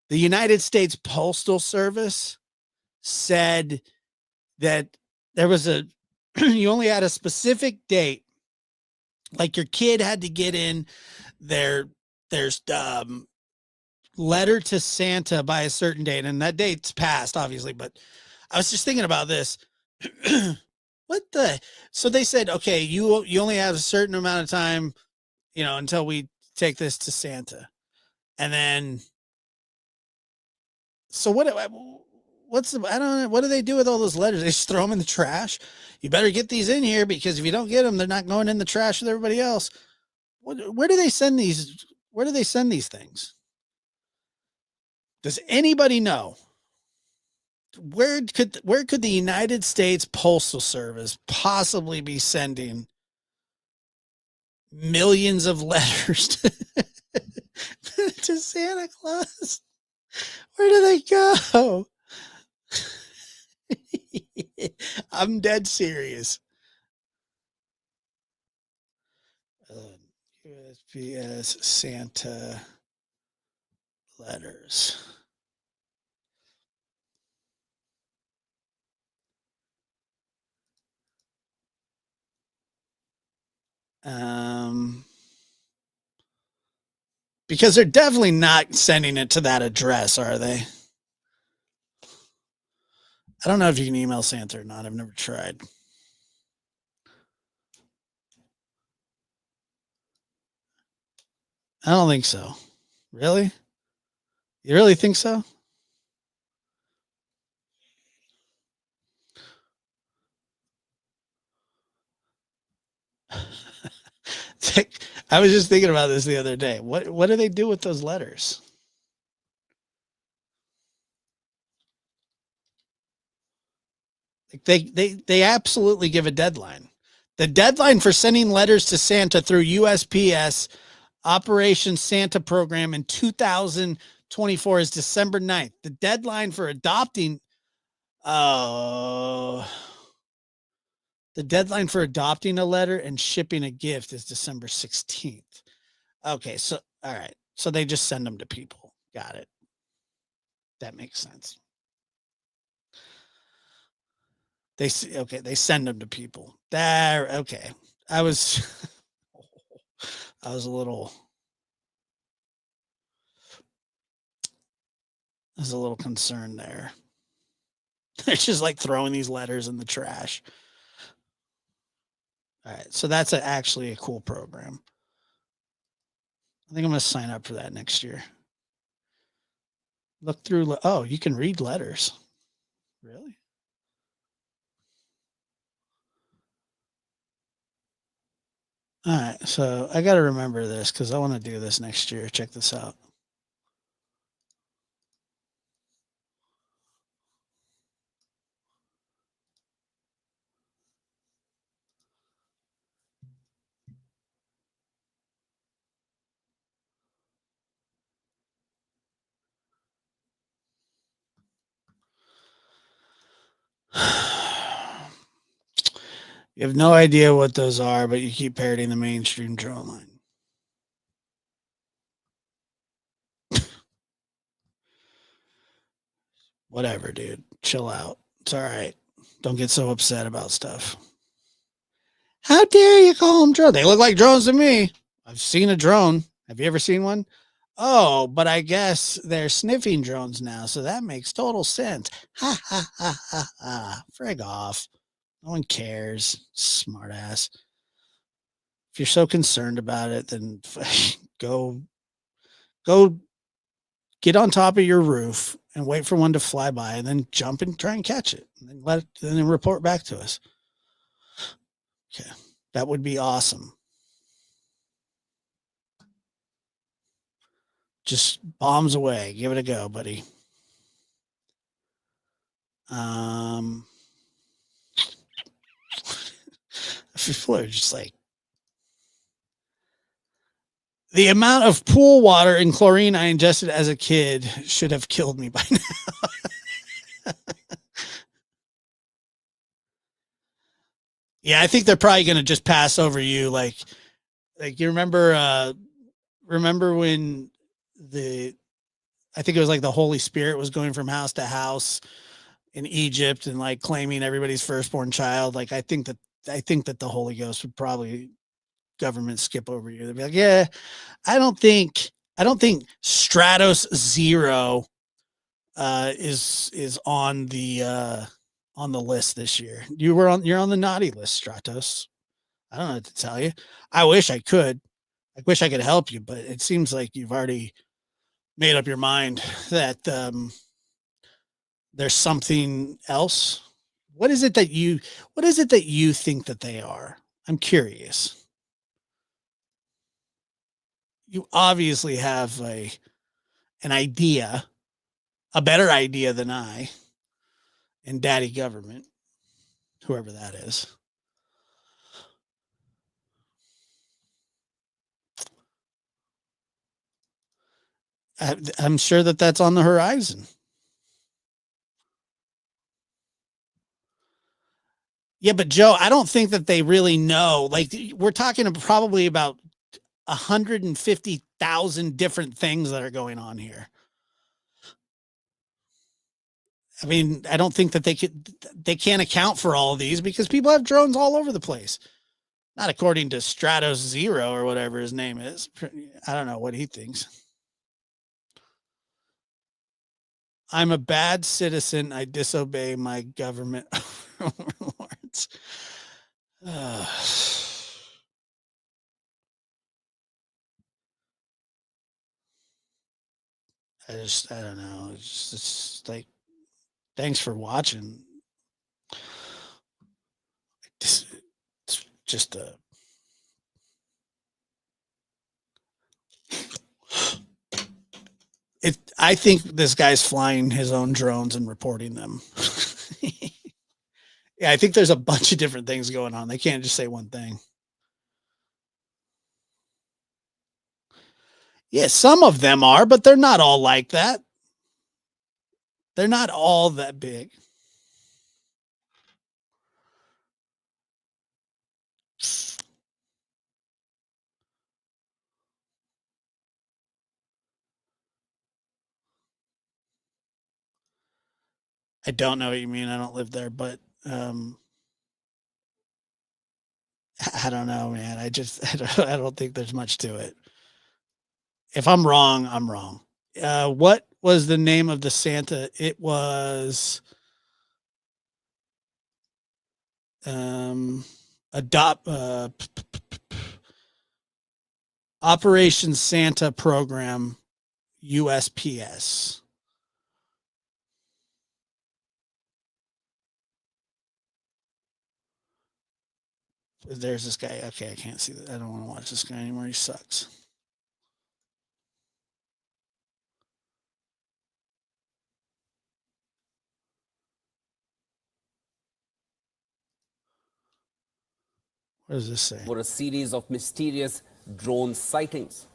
United States Postal Service said that there was a you only had a specific date. Like your kid had to get in their letter to Santa by a certain date, and that date's passed, obviously. But I was just thinking about this. So they said, okay, you only have a certain amount of time, until we take this to Santa. And then, so I don't know, what do they do with all those letters? They just throw them in the trash. You better get these in here, because if you don't get them, they're not going in the trash with everybody else. Where do they send these? Where do they send these things? Does anybody know? Where could the United States Postal Service possibly be sending millions of letters to Santa Claus? Where do they go? I'm dead serious. USPS Santa letters. Because they're definitely not sending it to that address, are they? I don't know if you can email Santa or not. I've never tried. I don't think so. Really? You really think so? I was just thinking about this the other day. What do they do with those letters? They absolutely give a deadline. The deadline for sending letters to Santa through USPS Operation Santa program in 2024 is December 9th. The deadline for adopting the deadline for adopting a letter and shipping a gift is December 16th. Okay, so all right. So they just send them to people. Got it. That makes sense. They send them to people. There, okay. I was a little concerned there. They're just like throwing these letters in the trash. All right, so that's actually a cool program. I think I'm going to sign up for that next year. Look through. Oh, you can read letters. Really? All right, so I got to remember this because I want to do this next year. Check this out. You have no idea what those are, but you keep parroting the mainstream drone line. Whatever, dude. Chill out. It's all right. Don't get so upset about stuff. How dare you call them drones? They look like drones to me. I've seen a drone. Have you ever seen one? Oh, but I guess they're sniffing drones now, so that makes total sense. Ha ha ha ha ha. Frig off. No one cares. Smart ass. If you're so concerned about it, then go get on top of your roof and wait for one to fly by, and then jump and try and catch it, and then report back to us. Okay, that would be awesome. Just bombs away. Give it a go, buddy. People are just like, the amount of pool water and chlorine I ingested as a kid should have killed me by now. Yeah, I think they're probably going to just pass over you. Like you remember when I think it was like the Holy Spirit was going from house to house in Egypt and like claiming everybody's firstborn child. Like, I think that the Holy Ghost would probably government skip over you. They'd be like, yeah, I don't think Stratos Zero is on the list this year. You're on the naughty list, Stratos. I don't know what to tell you. I wish I could. I wish I could help you, but it seems like you've already made up your mind that there's something else. What is it that you think that they are? I'm curious. You obviously have an idea, a better idea than I and Daddy Government, whoever that is. I'm sure that that's on the horizon. Yeah, but Joe, I don't think that they really know. Like, we're talking probably about 150,000 different things that are going on here. I mean, I don't think that they can't account for all of these because people have drones all over the place. Not according to Stratos Zero or whatever his name is. I don't know what he thinks. I'm a bad citizen. I disobey my government overlords. I don't know. It's like, thanks for watching. It's just a. I think this guy's flying his own drones and reporting them. Yeah, I think there's a bunch of different things going on. They can't just say one thing. Yeah, some of them are, but they're not all like that. They're not all that big. I don't know what you mean. I don't live there, but I don't know, man. I don't think there's much to it. If I'm wrong, I'm wrong. What was the name of the Santa? It was Operation Santa Program, USPS. There's this guy. Okay, I can't see that. I don't want to watch this guy anymore. He sucks. What does this say? For a series of mysterious drone sightings.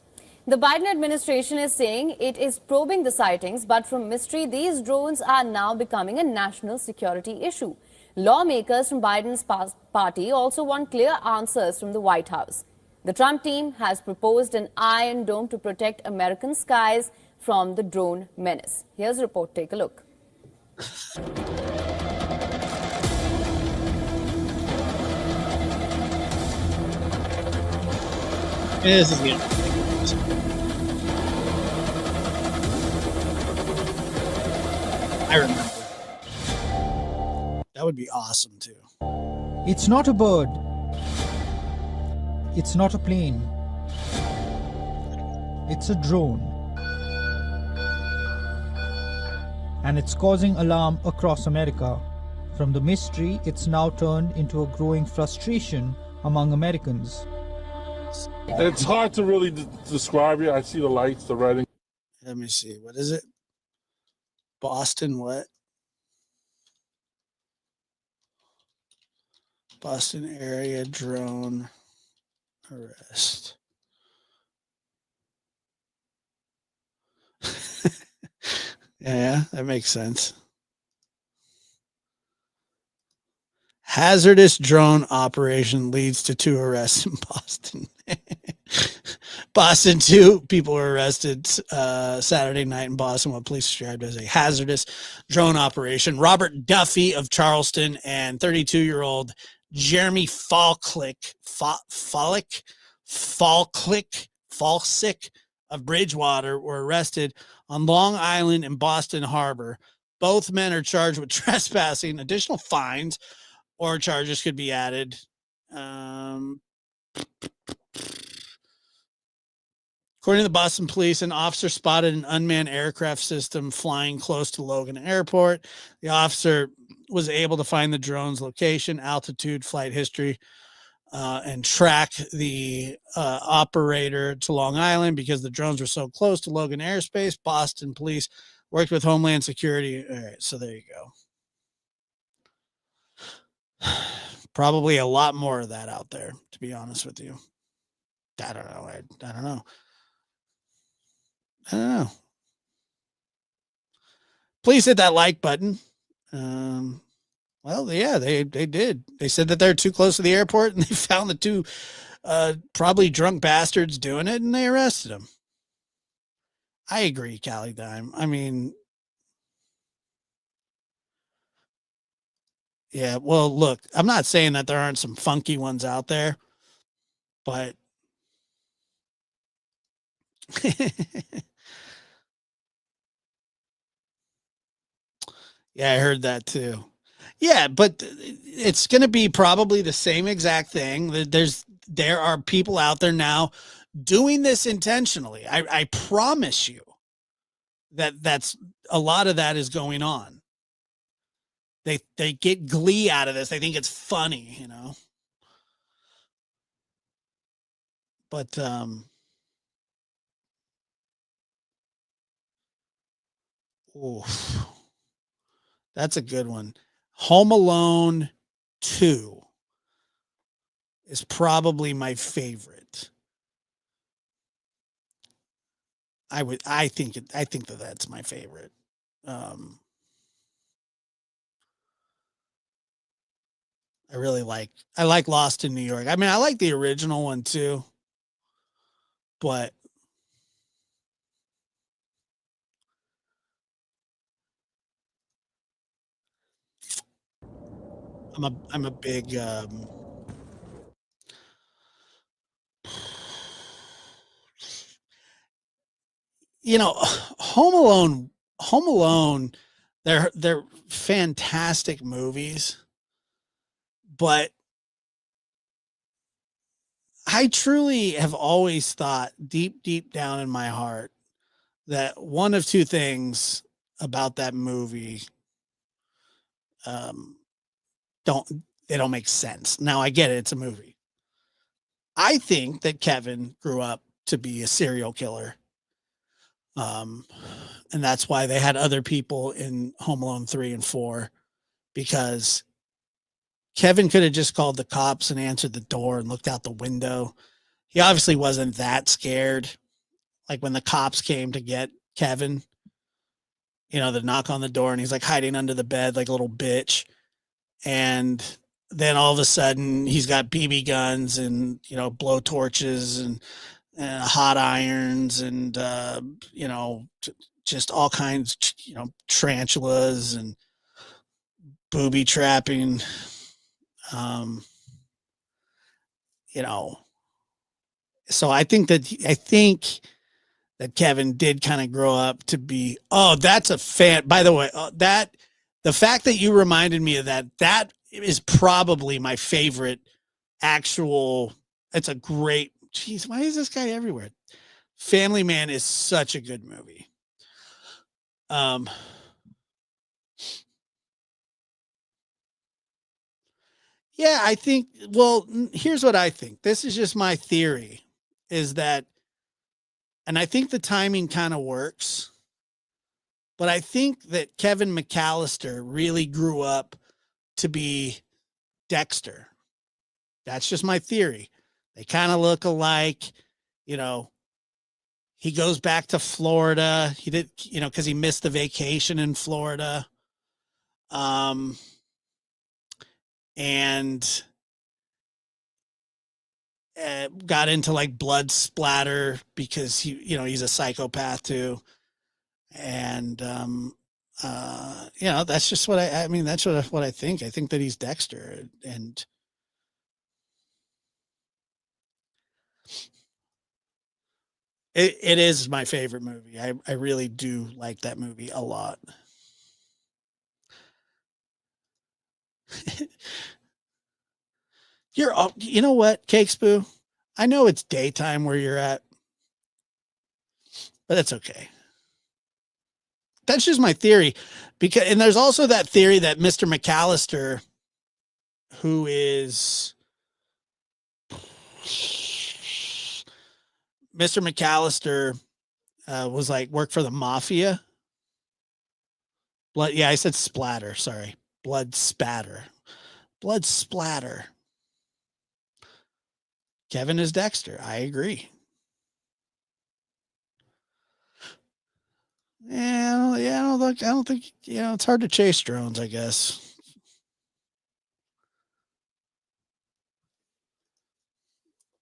The Biden administration is saying it is probing the sightings, but from mystery, these drones are now becoming a national security issue. Lawmakers from Biden's party also want clear answers from the White House. The Trump team has proposed an Iron Dome to protect American skies from the drone menace. Here's a report. Take a look. This is good. I remember. That would be awesome too. It's not a bird. It's not a plane. It's a drone. And it's causing alarm across America. From the mystery, it's now turned into a growing frustration among Americans. It's hard to really describe it. I see the lights, the writing. Let me see. What is it? Boston what? Boston area drone arrest. Yeah, that makes sense. Hazardous drone operation leads to 2 arrests in Boston. Boston, 2 people were arrested Saturday night in Boston, what police described as a hazardous drone operation. Robert Duffy of Charleston and 32-year-old Jeremy Falklick of Bridgewater were arrested on Long Island and Boston Harbor. Both men are charged with trespassing. Additional fines or charges could be added. According to the Boston police, an officer spotted an unmanned aircraft system flying close to Logan Airport. The officer was able to find the drone's location, altitude, flight history, and track the operator to Long Island. Because the drones were so close to Logan airspace, Boston police worked with Homeland Security. All right, so there you go. Probably a lot more of that out there, to be honest with you. I don't know. I don't know. I don't know. Please hit that like button. Well, yeah, they did. They said that they're too close to the airport, and they found the 2 probably drunk bastards doing it, and they arrested them. I agree, Callie Dime. I mean, yeah, well, look, I'm not saying that there aren't some funky ones out there, but yeah, I heard that too. Yeah, but it's going to be probably the same exact thing. There are people out there now doing this intentionally. I promise you that's a lot of that is going on. They get glee out of this. They think it's funny, you know. But oof. That's a good one. Home Alone 2 is probably my favorite. I think that that's my favorite. I like Lost in New York. I mean, I like the original one too, but I'm a big you know, Home Alone, they're fantastic movies, but I truly have always thought deep down in my heart that one of 2 things about that movie don't make sense. Now I get it, it's a movie. I think that Kevin grew up to be a serial killer. And that's why they had other people in Home Alone 3 and 4, because Kevin could have just called the cops and answered the door and looked out the window. He obviously wasn't that scared. Like when the cops came to get Kevin, you know, the knock on the door and he's like hiding under the bed like a little bitch. And then all of a sudden he's got BB guns and, you know, blow torches and hot irons and, you know, just all kinds, you know, tarantulas and booby trapping, you know. So I think that Kevin did kind of grow up to be, oh, that's a fan. By the way, the fact that you reminded me of that is probably my favorite actual. It's a great. Jeez, why is this guy everywhere? Family Man is such a good movie. Yeah, I think. Well, here's what I think. This is just my theory, is that, and I think the timing kind of works. But I think that Kevin McAllister really grew up to be Dexter. That's just my theory. They kind of look alike. You know, he goes back to Florida. He did, because he missed the vacation in Florida. And got into like blood splatter because he's a psychopath too. And, that's just what I mean, that's what I think. I think that he's Dexter, and it is my favorite movie. I really do like that movie a lot. You know what, Cakespoo? I know it's daytime where you're at, but that's okay. That's just my theory, and there's also that theory that Mr. McAllister, who is Mr. McAllister, was like worked for the mafia. Blood. Yeah, I said splatter. Sorry, blood spatter. Blood splatter. Kevin is Dexter. I agree. Yeah, I don't think, it's hard to chase drones, I guess.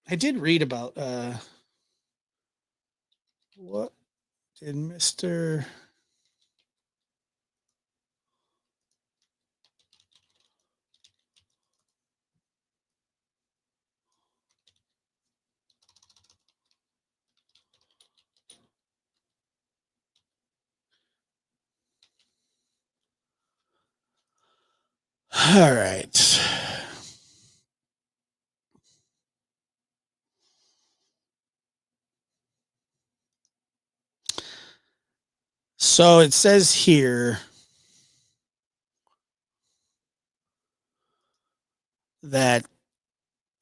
I did read about what did Mr. All right. So it says here that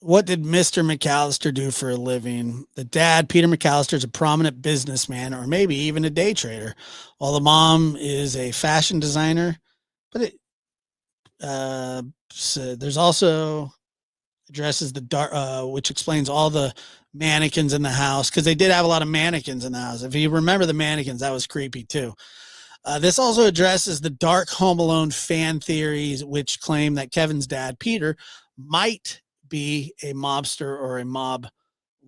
what did Mr. McAllister do for a living? The dad, Peter McAllister, is a prominent businessman or maybe even a day trader, while the mom is a fashion designer. But so there's also addresses the dark, which explains all the mannequins in the house, because they did have a lot of mannequins in the house. If you remember the mannequins, that was creepy too. This also addresses the dark Home Alone fan theories, which claim that Kevin's dad, Peter, might be a mobster or a mob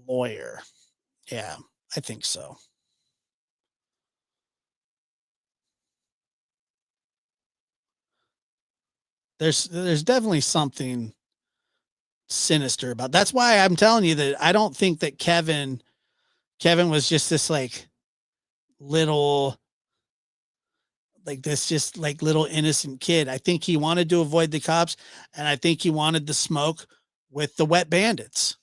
lawyer. Yeah, I think so. There's definitely something sinister about. That's why I'm telling you that I don't think that Kevin was just this like little little innocent kid. I think he wanted to avoid the cops, and I think he wanted the smoke with the wet bandits,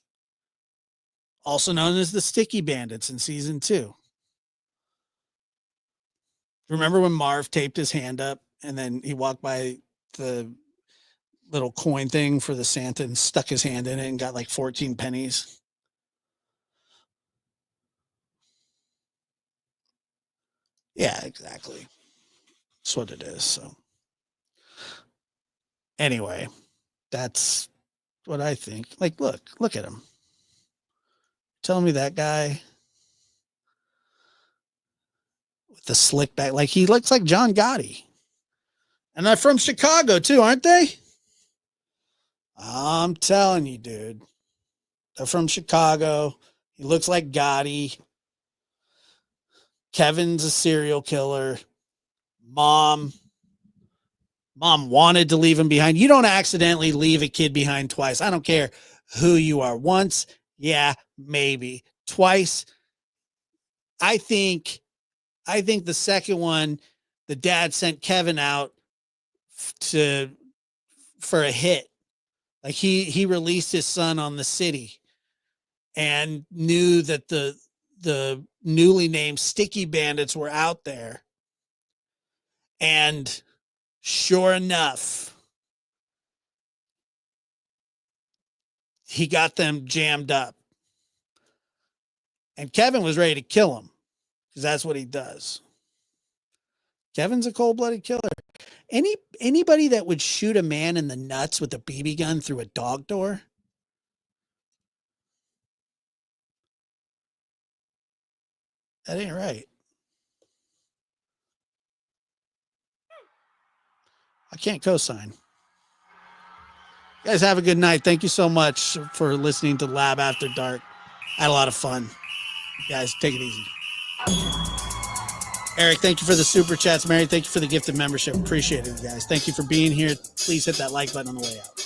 also known as the sticky bandits in season 2. Remember when Marv taped his hand up and then he walked by the little coin thing for the Santa and stuck his hand in it and got like 14 pennies? Yeah, exactly. That's what it is. So anyway, that's what I think. Like, look at him. Telling me that guy with the slick back, like he looks like John Gotti. And they're from Chicago too, aren't they? I'm telling you, dude. They're from Chicago. He looks like Gotti. Kevin's a serial killer. Mom wanted to leave him behind. You don't accidentally leave a kid behind twice. I don't care who you are. Once, yeah, maybe. Twice, I think the second one, the dad sent Kevin out to for a hit. Like he released his son on the city and knew that the newly named Sticky Bandits were out there. And sure enough, he got them jammed up. And Kevin was ready to kill him because that's what he does. Kevin's a cold-blooded killer. Anybody that would shoot a man in the nuts with a BB gun through a dog door? That ain't right. I can't co-sign. You guys have a good night. Thank you so much for listening to Lab After Dark. I had a lot of fun. You guys, take it easy. Eric, thank you for the super chats. Mary, thank you for the gifted membership. Appreciate it, guys. Thank you for being here. Please hit that like button on the way out.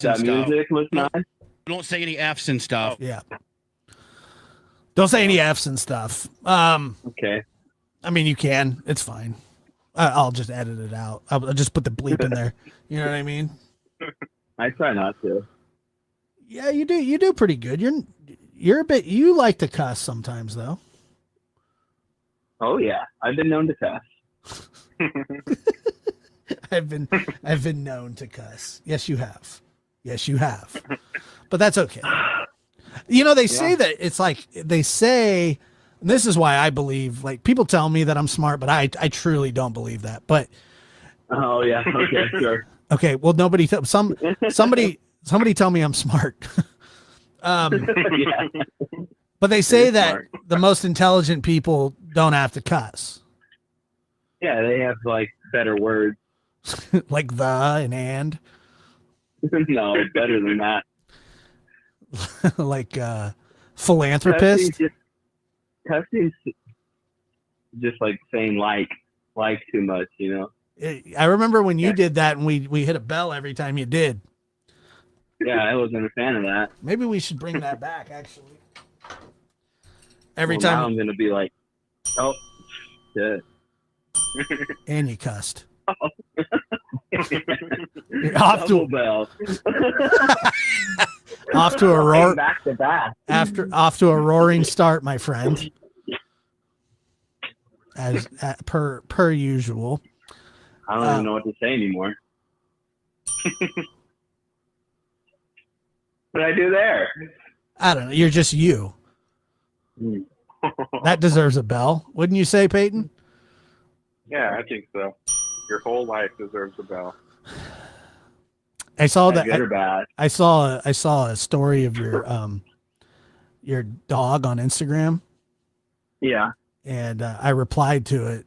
That music was nice. Don't say any F's and stuff. Yeah. Don't say any F's and stuff. Okay. I mean, you can. It's fine. I'll just edit it out. I'll just put the bleep in there. You know what I mean? I try not to. Yeah, you do. You do pretty good. You're a bit. You like to cuss sometimes, though. Oh yeah, I've been known to cuss. I've been known to cuss. Yes, you have. Yes, you have. But that's okay. You know, they say that it's like they say. And this is why I believe. Like people tell me that I'm smart, but I truly don't believe that. But oh yeah, okay, sure. Okay, well, somebody tell me I'm smart. Yeah. But they say that the most intelligent people don't have to cuss. Yeah, they have like better words. Like the and. No, better than that. Like philanthropist. Cussing's just like saying like too much, you know. I remember when you did that, and we hit a bell every time you did. Yeah, I wasn't a fan of that. Maybe we should bring that back, actually. Every Well, time now I'm gonna be like, oh, shit. And you cussed. You're off to bell. Off to a roar. Back to back. Off to a roaring start, my friend. As per usual. I don't even know what to say anymore. What did I do there? I don't know. You're just you. That deserves a bell, wouldn't you say, Peyton? Yeah, I think so. Your whole life deserves a bell. I saw that. Good or bad? I saw a story of your dog on Instagram. Yeah. And I replied to it.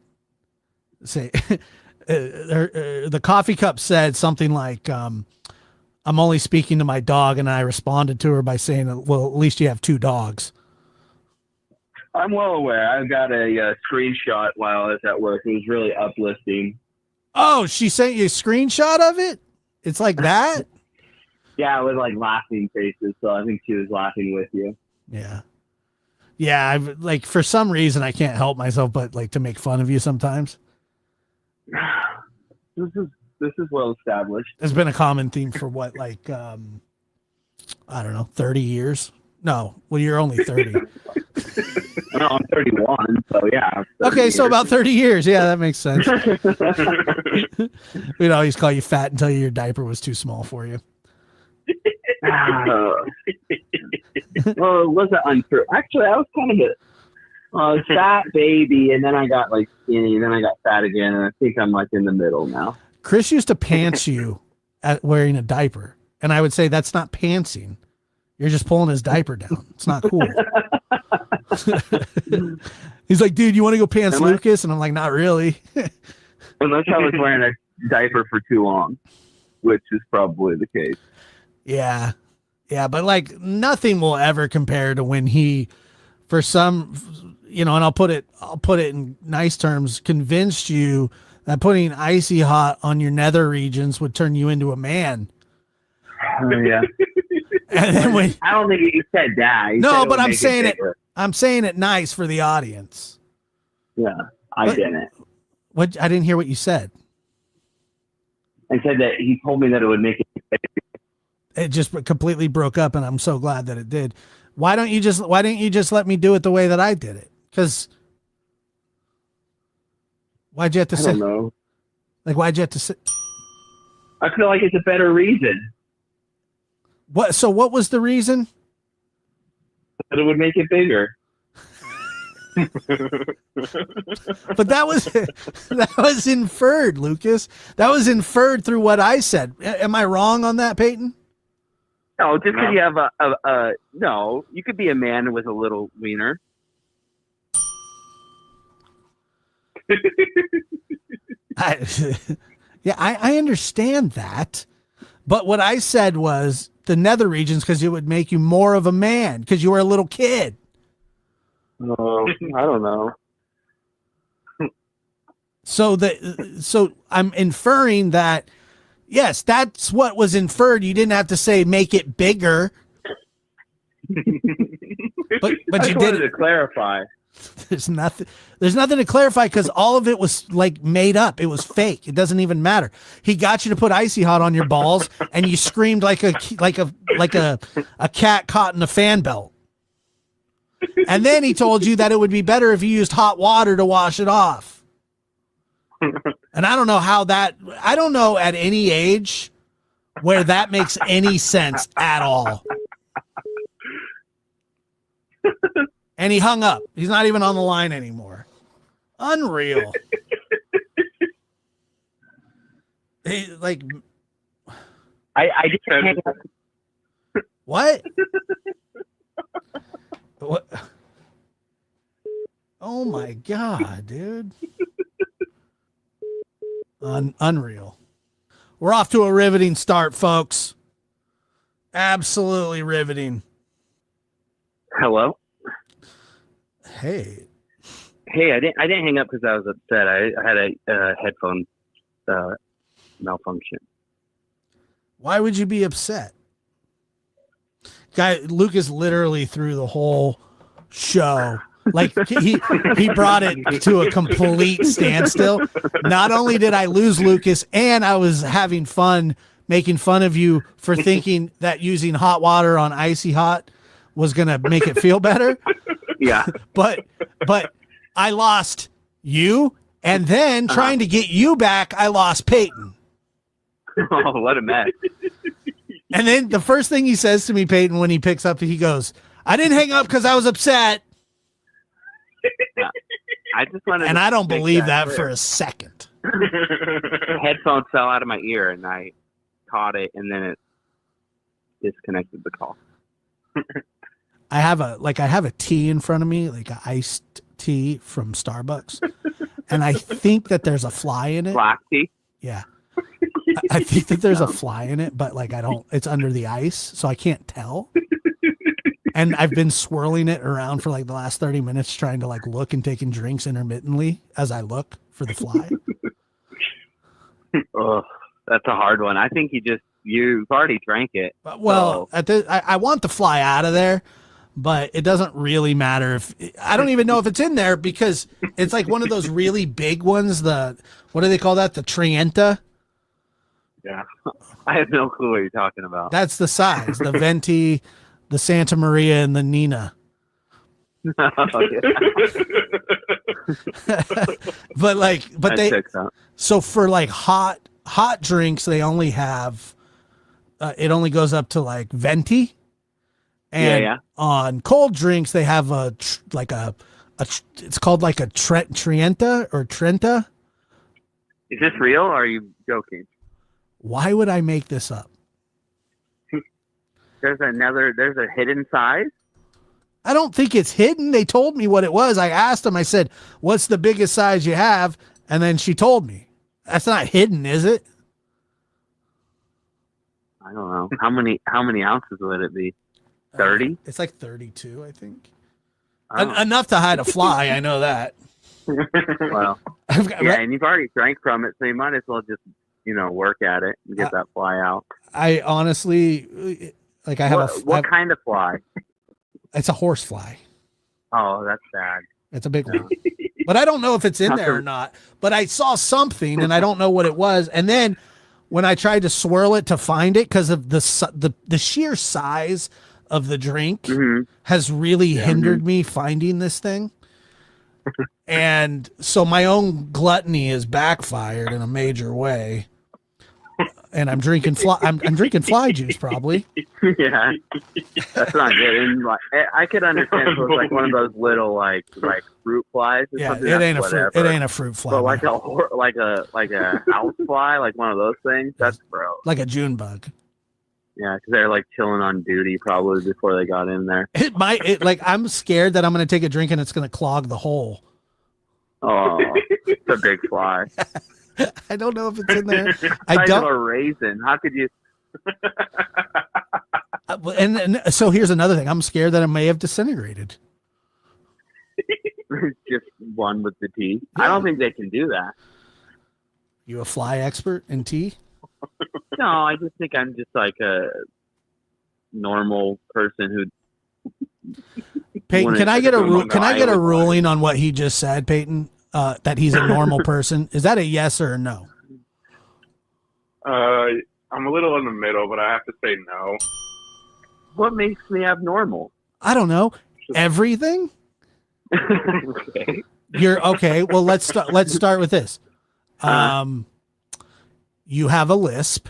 Say, the coffee cup said something like, "I'm only speaking to my dog," and I responded to her by saying, "Well, at least you have two dogs." I'm well aware. I got a screenshot while I was at work. It was really uplifting. Oh, she sent you a screenshot of it? It's like that? Yeah, it was like laughing faces, so I think she was laughing with you. Yeah. Yeah, I've like for some reason I can't help myself but like to make fun of you sometimes. This is well established. It's been a common theme for what, like I don't know, 30 years? No, well, you're only 30. No, I'm 31, so yeah. Okay, so about 30 years. Yeah, that makes sense. We'd always call you fat and tell you your diaper was too small for you. Well, it wasn't untrue. Actually, I was kind of a fat baby, and then I got like skinny, and then I got fat again, and I think I'm like in the middle now. Chris used to pants you at wearing a diaper, and I would say that's not pantsing. You're just pulling his diaper down. It's not cool. He's like, dude, you want to go pants Lucas? And I'm like, not really. Unless I was wearing a diaper for too long, which is probably the case. Yeah. Yeah. But like nothing will ever compare to when he, for some, you know, and I'll put it in nice terms, convinced you that putting Icy Hot on your nether regions would turn you into a man. Yeah. And then I don't think he said that. No, but I'm saying it. I'm saying it nice for the audience. Yeah, I didn't. What? I didn't hear what you said. I said that he told me that it would make it bigger. It just completely broke up, and I'm so glad that it did. Why didn't you just let me do it the way that I did it? Because why'd you have to say? I don't know. Like, why'd you have to say? I feel like it's a better reason. What? So what was the reason? That it would make it bigger. But that was inferred, Lucas. That was inferred through what I said. Am I wrong on that, Peyton? No, just because you have a no, you could be a man with a little wiener. I understand that. But what I said was the nether regions because it would make you more of a man because you were a little kid. Oh, I don't know. So I'm inferring that Yes, that's what was inferred. You didn't have to say make it bigger. but I you wanted did to clarify. There's nothing to clarify because all of it was like made up. It was fake. It doesn't even matter. He got you to put Icy Hot on your balls and you screamed like a cat caught in a fan belt. And then he told you that it would be better if you used hot water to wash it off. And I don't know I don't know at any age where that makes any sense at all. And he hung up. He's not even on the line anymore. Unreal. I just hang up. What? What? Oh my God, dude. Unreal. We're off to a riveting start, folks. Absolutely riveting. Hello. Hey, I didn't hang up because I was upset. I had a headphone malfunction. Why would you be upset? Lucas literally threw the whole show. Like he brought it to a complete standstill. Not only did I lose Lucas, and I was having fun making fun of you for thinking that using hot water on Icy Hot was going to make it feel better. Yeah. But I lost you, and then trying to get you back, I lost Peyton. Oh, what a mess. And then the first thing he says to me, Peyton, when he picks up, he goes, I didn't hang up because I was upset. I just wanted and to I don't make believe that clear. for a second. Headphone fell out of my ear, and I caught it, and then it disconnected the call. I have a tea in front of me, like an iced tea from Starbucks. And I think that there's a fly in it. Black tea? Yeah. I think that there's a fly in it, but like it's under the ice, so I can't tell. And I've been swirling it around for like the last 30 minutes trying to like look and taking drinks intermittently as I look for the fly. Oh, that's a hard one. I think you've already drank it. Well, I want the fly out of there, but it doesn't really matter I don't even know if it's in there because it's like one of those really big ones. What do they call that? The Trienta. Yeah. I have no clue what you're talking about. That's the size, the Venti, the Santa Maria, and the Nina. So for like hot drinks, they only have, it only goes up to like Venti. And on cold drinks, they have it's called like a Trienta or Trenta. Is this real or are you joking? Why would I make this up? There's a hidden size. I don't think it's hidden. They told me what it was. I asked them, I said, what's the biggest size you have? And then she told me. That's not hidden, is it? I don't know. How many ounces would it be? 30? It's like 32, I think. Enough to hide a fly, I know that. Well, and you've already drank from it, so you might as well just, work at it and get that fly out. I honestly, like I have what kind of fly? It's a horse fly. Oh, that's sad. It's a big one. But I don't know if it's in there or not. But I saw something and I don't know what it was. And then when I tried to swirl it to find it, because of the sheer size of the drink has really hindered me finding this thing. And so my own gluttony is backfired in a major way. And I'm drinking I'm drinking fly juice probably. Yeah, that's not good. And I could understand if it was like one of those little like fruit flies. Or yeah, something. it ain't a fruit. It ain't a fruit fly. But like a house fly, like one of those things. That's gross. Like a June bug. Yeah, because they're like chilling on duty probably before they got in there. I'm scared that I'm going to take a drink and it's going to clog the hole. Oh, it's a big fly. I don't know if it's in there. I don't. A raisin. How could you? and so here's another thing. I'm scared that it may have disintegrated. Just one with the tea. Yeah. I don't think they can do that. You a fly expert in tea? No, I just think I'm just like a normal person who. Peyton, can I get a ruling on what he just said, Peyton? That he's a normal person. Is that a yes or a no? I'm a little in the middle, but I have to say no. What makes me abnormal? I don't know. Everything. Okay. You're okay. Well, let's start with this. You have a lisp.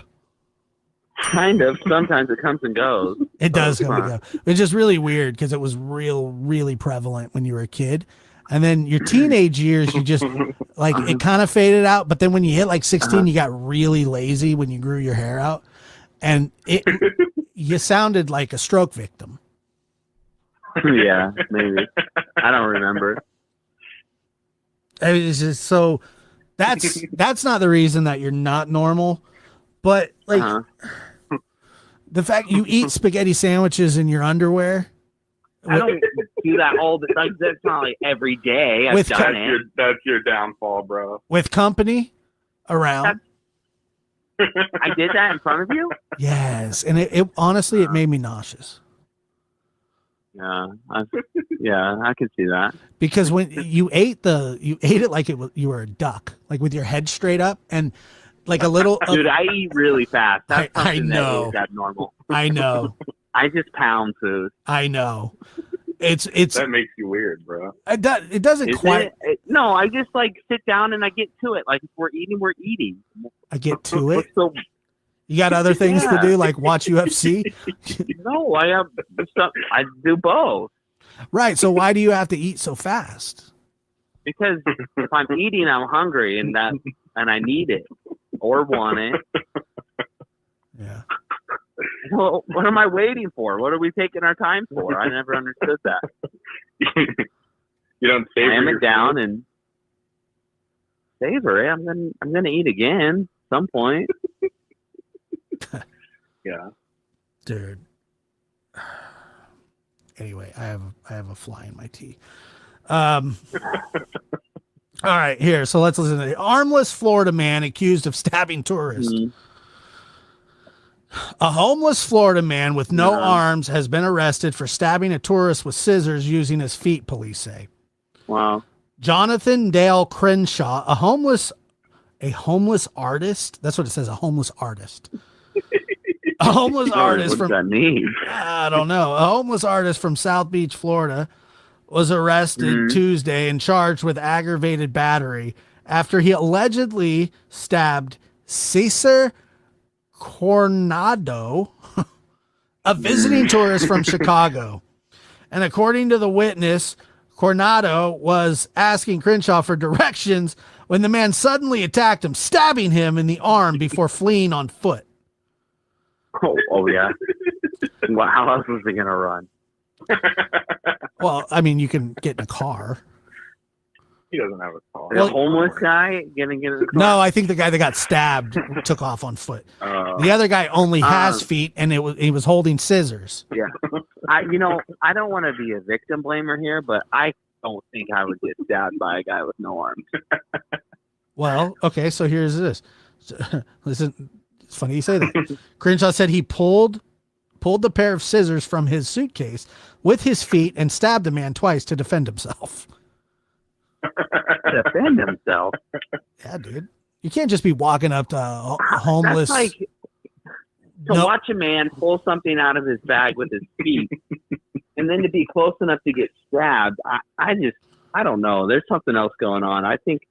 Kind of. Sometimes it comes and goes. It does come and go. It's just really weird because it was really prevalent when you were a kid. And then your teenage years, you just like it kind of faded out. But then when you hit like 16, you got really lazy when you grew your hair out. And you sounded like a stroke victim. Yeah, maybe. I don't remember. It's just, so that's not the reason that you're not normal. But like the fact you eat spaghetti sandwiches in your underwear. I don't do that all the time. That's not like every day. I've done it. That's your downfall, bro. With company around. I did that in front of you? Yes. And it honestly, it made me nauseous. Yeah. I can see that. Because when you ate it like you were a duck, like with your head straight up and like a little. Dude, I eat really fast. That's I know. That is abnormal. I know. I just pound food. I know. It's that makes you weird, bro. It doesn't quite. No, I just like sit down and I get to it. Like if we're eating, we're eating. I get to it. You got other things to do, like watch UFC? No, I have stuff. I do both. Right. So why do you have to eat so fast? Because if I'm eating, I'm hungry, and I need it or want it. Yeah. Well, what am I waiting for? What are we taking our time for? I never understood that. You don't savor Slam your it down food? and savor it. I'm gonna eat again at some point. Yeah, dude. Anyway, I have a fly in my tea. All right, here. So let's listen to the armless Florida man accused of stabbing tourists. Mm-hmm. A homeless Florida man with no arms has been arrested for stabbing a tourist with scissors using his feet, police say. Wow. Jonathan Dale Crenshaw, a homeless artist. That's what it says, a homeless artist. A homeless artist from. What does that mean? I don't know. A homeless artist from South Beach, Florida, was arrested Tuesday and charged with aggravated battery after he allegedly stabbed Cesar Coronado, a visiting tourist from Chicago. And according to the witness, Coronado was asking Crenshaw for directions when the man suddenly attacked him, stabbing him in the arm before fleeing on foot. Oh yeah. Well, how else was he going to run? Well, I mean, you can get in a car. He doesn't have a car. The homeless guy gonna get in the car? No, I think the guy that got stabbed took off on foot. The other guy only has feet, and he was holding scissors. Yeah. I don't want to be a victim blamer here, but I don't think I would get stabbed by a guy with no arms. Well, okay, so here's this. Listen, it's funny you say that. Crenshaw said he pulled the pair of scissors from his suitcase with his feet and stabbed the man twice to defend himself. Defend himself? Yeah, dude. You can't just be walking up to a homeless. That's like watch a man pull something out of his bag with his feet, and then to be close enough to get stabbed. I don't know. There's something else going on. I think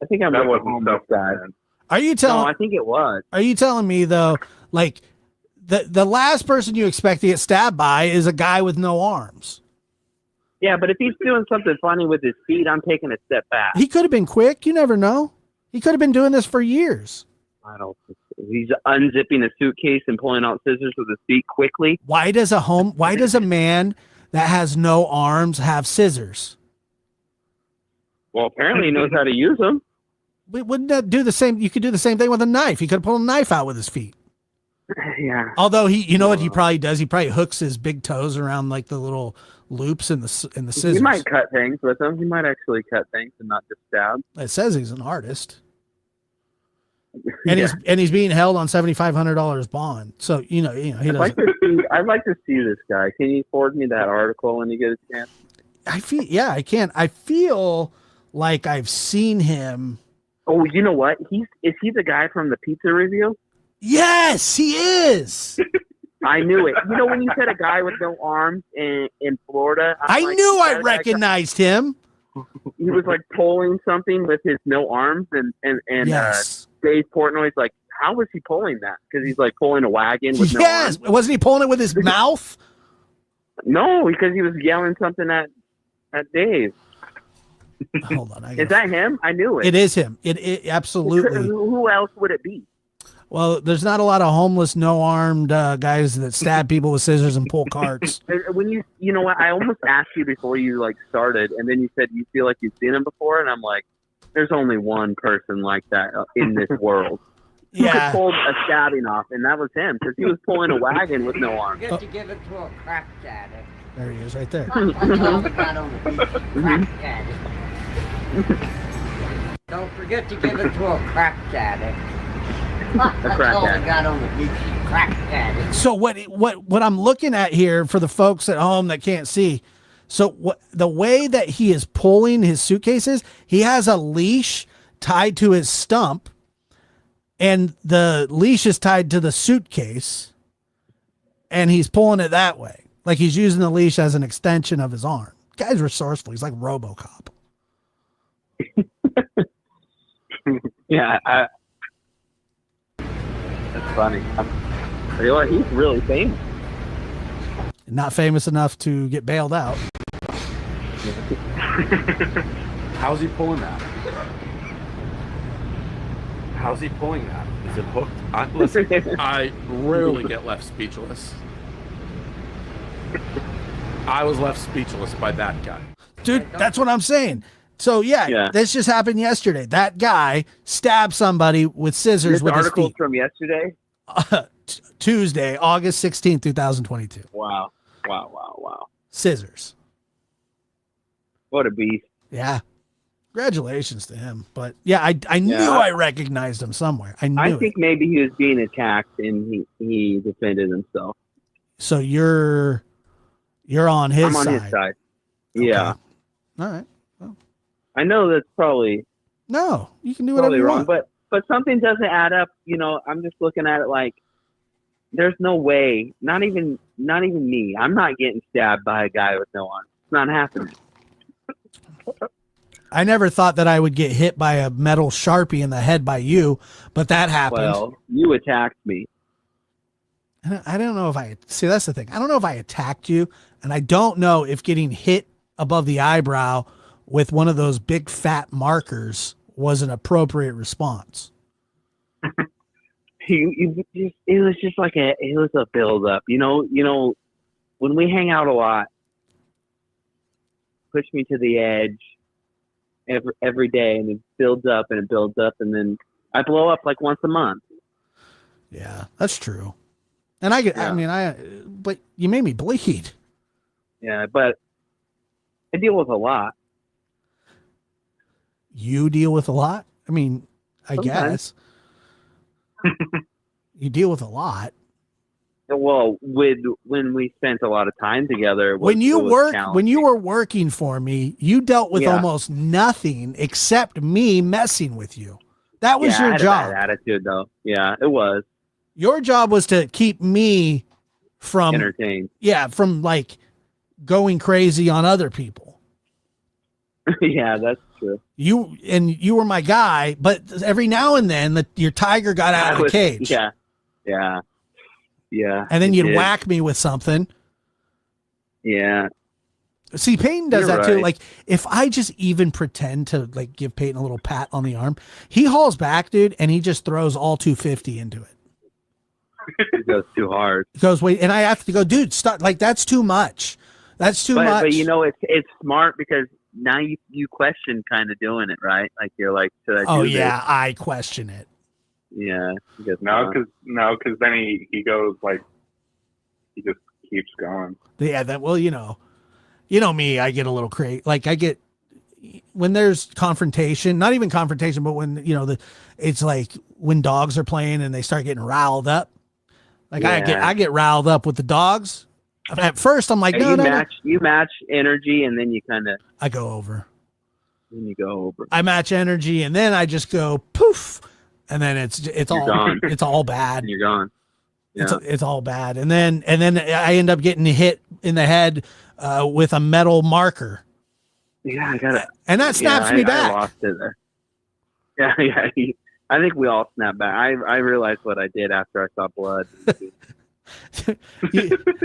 I'm that with wasn't the homeless guy. Are you telling? No, I think it was. Are you telling me though, like the last person you expect to get stabbed by is a guy with no arms? Yeah, but if he's doing something funny with his feet, I'm taking a step back. He could have been quick. You never know. He could have been doing this for years. I don't think so. He's unzipping a suitcase and pulling out scissors with his feet quickly. Why does a man that has no arms have scissors? Well, apparently he knows how to use them. Wouldn't that do the same? You could do the same thing with a knife. He could have pulled a knife out with his feet. Yeah. Although what he probably does? He probably hooks his big toes around like the little loops in the scissors. He might cut things with them. He might actually cut things and not just stab. It says he's an artist. and he's being held on $7,500 bond. So he doesn't. I'd like to see this guy. Can you forward me that article when you get a chance? I can. I feel like I've seen him. Oh, you know what? Is he the guy from the pizza review? Yes, he is. I knew it. You know when you said a guy with no arms in Florida? I knew I recognized him. He was like pulling something with his no arms, and yes. Dave Portnoy's like, how was he pulling that? Because he's like pulling a wagon with no arms. Yes, wasn't he pulling it with his mouth? No, because he was yelling something at Dave. Hold on, is that him? I knew it. It is him. It absolutely. Who else would it be? Well, there's not a lot of homeless, no-armed guys that stab people with scissors and pull carts. When you know what, I almost asked you before you like started, and then you said you feel like you've seen him before, and I'm like, there's only one person like that in this world. Who could pull a stabbing off, and that was him, because he was pulling a wagon with no arms. Forget to give it to a crack addict. There he is, right there. Don't forget to give it to a crack addict. So what I'm looking at here for the folks at home that can't see, so the way that he is pulling his suitcases, he has a leash tied to his stump, and the leash is tied to the suitcase, and he's pulling it that way, like he's using the leash as an extension of his arm. Guy's resourceful. He's like RoboCop. Yeah. That's funny. He's really famous. Not famous enough to get bailed out. How's he pulling that? How's he pulling that? Is it hooked? Listen, I rarely get left speechless. I was left speechless by that guy. Dude, that's what I'm saying. So yeah, this just happened yesterday. That guy stabbed somebody with scissors with his article feet. from yesterday? Tuesday, August 16th, 2022. Wow. Scissors. What a beast. Yeah. Congratulations to him. But yeah, I knew I recognized him somewhere. I think maybe he was being attacked and he defended himself. So you're on his side. I'm on his side. Yeah. All right. Well. I know that's probably you can do whatever you wrong, want. but something doesn't add up. You know, I'm just looking at it like there's no way, not even me. I'm not getting stabbed by a guy with no arms. It's not happening. I never thought that I would get hit by a metal Sharpie in the head by you, but that happened. Well, you attacked me. I don't know if that's the thing. I don't know if I attacked you, and I don't know if getting hit above the eyebrow with one of those big fat markers was an appropriate response. It was just like it was a build up. You know, when we hang out a lot, push me to the edge every day, and it builds up and it builds up, and then I blow up like once a month. Yeah, that's true. And but you made me bleed. Yeah, but I deal with a lot. You deal with a lot? I mean, I guess. You deal with a lot. Well, when we spent a lot of time together. When you were working for me, you dealt with almost nothing except me messing with you. That was your job. A bad attitude, though. Yeah, it was. Your job was to keep me from entertained. Yeah, from like going crazy on other people. Yeah, that's true. You were my guy, but every now and then your tiger got out of the cage. Yeah. And then you'd whack me with something. Yeah. See, Peyton does You're that too. right. Like if I just even pretend to like give Peyton a little pat on the arm, he hauls back, dude, and he just throws all 250 into it. It goes too hard. He goes, wait, and I have to go, dude, stop. Like that's too much. That's too much. But you know, it's smart because now you question kind of doing it, right? Like you're like, should I do this? I question it. Yeah. Because then he goes like, he just keeps going. Yeah. That, well, you know me, I get a little crazy. Like when there's confrontation, not even confrontation, but when, it's like when dogs are playing and they start getting riled up. Like I get riled up with the dogs. At first I'm like, you match energy and then you kind of, I go over. Then you go over. I match energy and then I just go poof. And then it's all gone. It's all bad. And you're gone. Yeah. It's all bad. And then I end up getting hit in the head with a metal marker. Yeah, I got it. And that snaps me back. I lost it there. Yeah. I think we all snapped back. I realized what I did after I saw blood.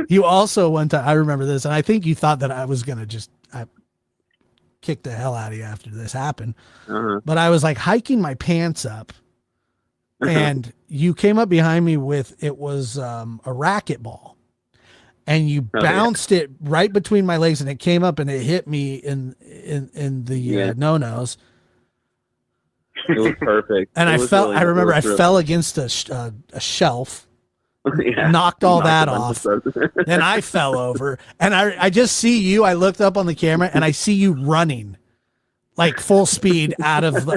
you also one time, I remember this, and I think you thought that I was gonna I kick the hell out of you after this happened. But I was like hiking my pants up, and you came up behind me with a racquetball. And you bounced it right between my legs, and it came up and it hit me in the no-nos. It was perfect. And I remember I fell against a shelf, knocked all that off. Then I fell over, and I just see you. I looked up on the camera, and I see you running, like full speed out of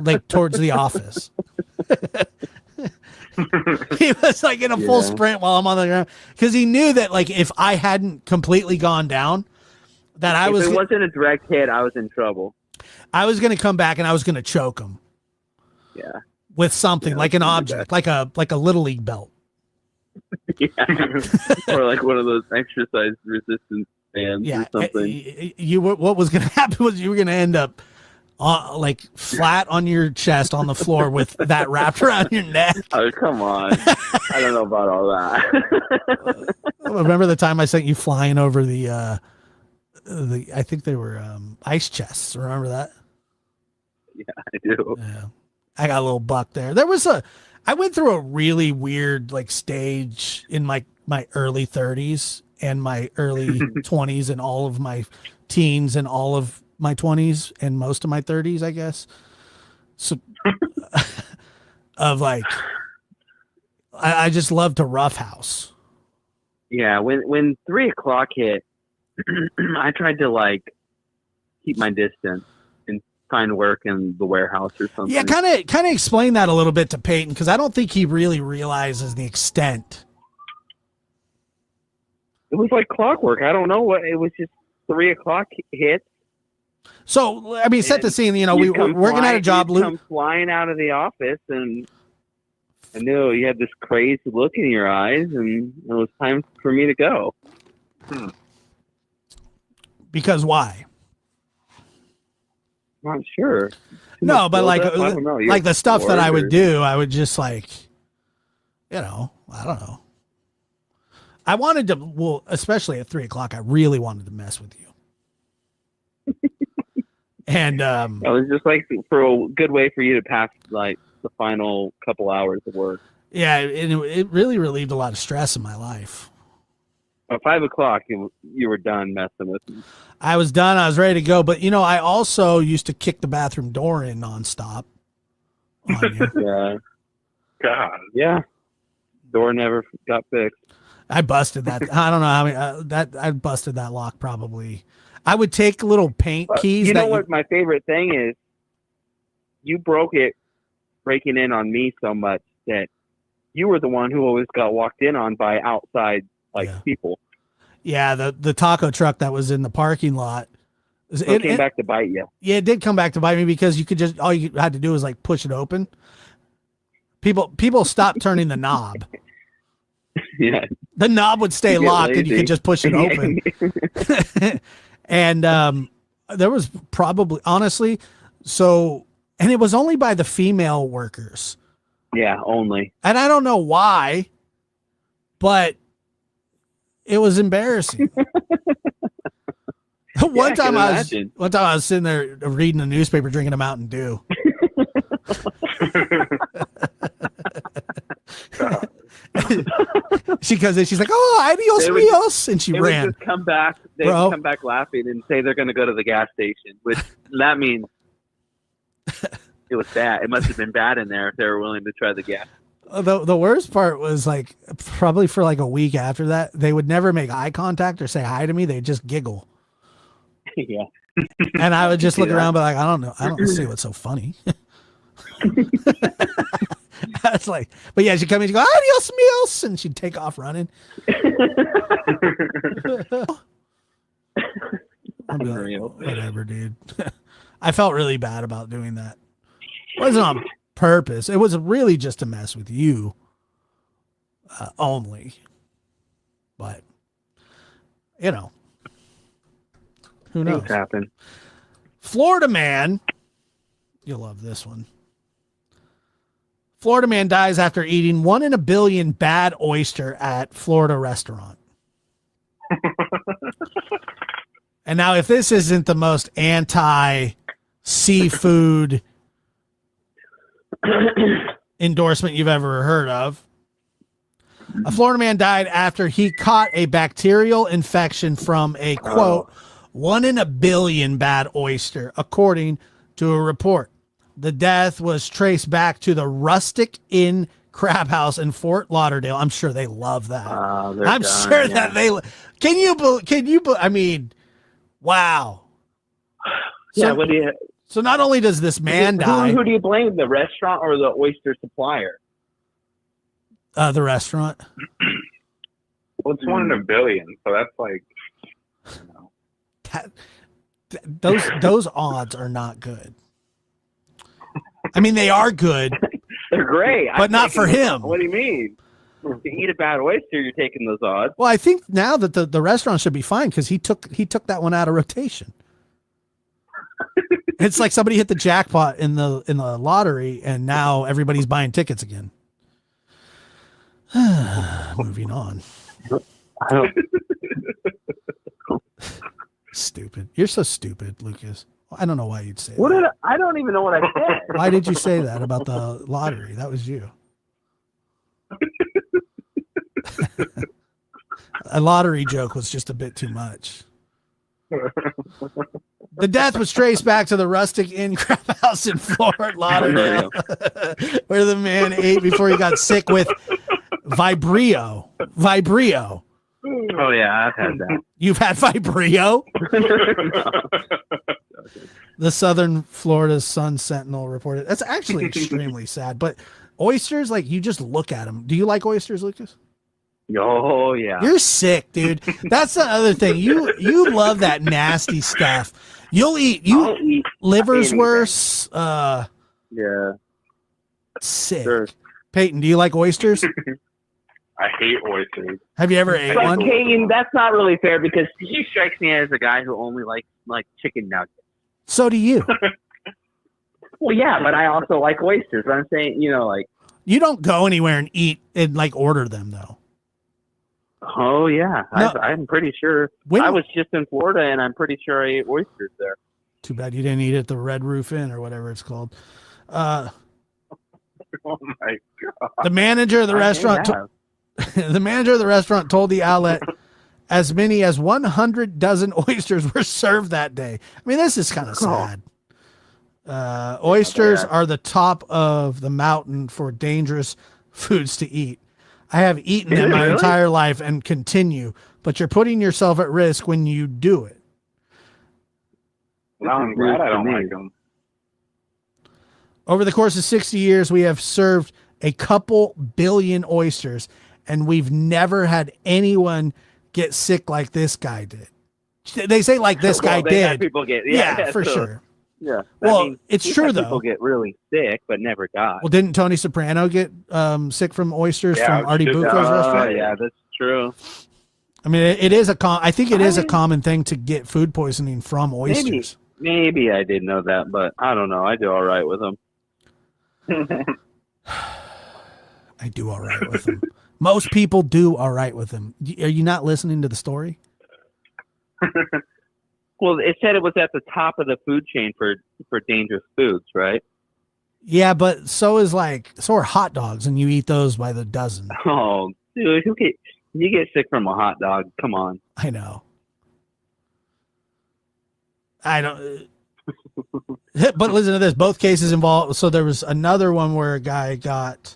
like towards the office. He was like in a full sprint while I'm on the ground because he knew that like if I hadn't completely gone down, that if it wasn't a direct hit, I was in trouble. I was going to come back and I was going to choke him. Yeah. With something like an object, like a little league belt. Yeah. Or like one of those exercise resistance bands or something. What was going to happen was you were going to end up like flat on your chest on the floor with that wrapped around your neck. Oh, come on. I don't know about all that. Remember the time I sent you flying over the I think they were ice chests. Remember that? Yeah, I do. Yeah. I got a little buck there. I went through a really weird like stage in my early 30s and my early 20s and all of my teens and all of my 20s and most of my 30s, I guess. So of like I just love to roughhouse. Yeah, when 3 o'clock hit, I tried to like keep my distance and find work in the warehouse or something. Yeah, kind of explain that a little bit to Peyton because I don't think he really realizes the extent. It was like clockwork. I don't know what it was. Just 3 o'clock hit. So I mean, set the scene. We're working at a job. You come flying out of the office, and I knew you had this crazy look in your eyes, and it was time for me to go. Because why? Not sure. No, but like the stuff that I would do, I would just like, I don't know. I wanted to, especially at 3 o'clock, I really wanted to mess with you. And it was just like for a good way for you to pass like the final couple hours of work. Yeah, it really relieved a lot of stress in my life. At 5 o'clock, you were done messing with me. I was done. I was ready to go. But I also used to kick the bathroom door in nonstop. On you. Yeah. God. Yeah. Door never got fixed. I busted that. I don't know how many. I busted that lock probably. I would take little paint keys. You know what my favorite thing is? You broke it breaking in on me so much that you were the one who always got walked in on by outside people. Yeah, the taco truck that was in the parking lot. It came back to bite you. Yeah, it did come back to bite me because all you had to do was like push it open. People stopped turning the knob. Yeah. The knob would stay locked and you could just push it open. And there was probably, honestly, and it was only by the female workers. Yeah, only. And I don't know why, but it was embarrassing. One time I was sitting there reading the newspaper, drinking a Mountain Dew. She's like, "Oh, adios míos," and she ran. Just come back. They would come back laughing and say they're going to go to the gas station, which that means it was bad. It must have been bad in there if they were willing to try the gas. The worst part was like probably for like a week after that, they would never make eye contact or say hi to me. They'd just giggle. Yeah, And I would just look around, but like, I don't see what's so funny. That's like, but yeah, she'd come in, she'd go, adios meals, and she'd take off running. I'd be like, whatever, dude. I felt really bad about doing that. It wasn't on purpose. It was really just to mess with you only. But, you know, who knows? Things happen. Florida man, you'll love this one. Florida man dies after eating 1 in a billion bad oyster at Florida restaurant. And now, if this isn't the most anti-seafood endorsement you've ever heard of, a Florida man died after he caught a bacterial infection from a, quote, 1 in a billion bad oyster, according to a report. The death was traced back to the Rustic Inn Crab House in Fort Lauderdale. I'm sure they love that. I'm sure that they can you I mean, wow. Yeah, So, what do you? so not only does this man die, Who do you blame? The restaurant or the oyster supplier? the restaurant. Well, it's 1 in a billion, so that's like, Those odds are not good. I mean, they are good. They're great, but not for him. What do you mean? If you eat a bad oyster, you're taking those odds. Well, I think now that the restaurant should be fine because he took that one out of rotation. It's like somebody hit the jackpot in the lottery, and now everybody's buying tickets again. Moving on. Stupid. You're so stupid, Lucas. I don't know why you'd say that. I don't even know what I said. Why did you say that about the lottery? That was you. A lottery joke was just a bit too much. The death was traced back to the Rustic Inn Crab House in Fort Lauderdale, where the man ate before he got sick with Vibrio. Vibrio. Oh yeah, I've had that. You've had Vibrio? The Southern Florida Sun Sentinel reported. That's actually extremely sad. But oysters, like, you just look at them. Do you like oysters, Lucas? Oh yeah. You're sick, dude. That's the other thing. You love that nasty stuff. I'll eat liver's anything. worse. Yeah. Sick. Sure. Peyton, do you like oysters? I hate oysters. Have you ever ate But one? Peyton, that's not really fair because he strikes me as a guy who only likes like chicken nuggets. So do you. Well, yeah, but I also like oysters. But I'm saying, like. You don't go anywhere and eat and like order them though. Oh yeah, No. I'm pretty sure. I was just in Florida, and I'm pretty sure I ate oysters there. Too bad you didn't eat at the Red Roof Inn or whatever it's called. Oh my god! The manager of the restaurant. The manager of the restaurant told the outlet as many as 100 dozen oysters were served that day. I mean, this is kind of sad. Oysters are the top of the mountain for dangerous foods to eat. I have eaten them my entire life and continue, but you're putting yourself at risk when you do it. Well, I'm glad I don't like them. Over the course of 60 years, we have served a couple billion oysters, and we've never had anyone get sick like this guy did. They say like this guy They had did. people get For so- sure. Yeah. Well, it's we've true, had though. People get really sick, but never die. Well, didn't Tony Soprano get sick from oysters from Artie Bucco's restaurant? Yeah, that's true. I mean, it is I think it is a common thing to get food poisoning from oysters. Maybe I didn't know that, but I don't know. I do all right with them. I do all right with them. Most people do all right with them. Are you not listening to the story? Well, it said it was at the top of the food chain for dangerous foods, right? Yeah, but so are hot dogs, and you eat those by the dozen. Oh, dude, you get sick from a hot dog? Come on. I know. I don't. But listen to this. Both cases involved. So there was another one where a guy got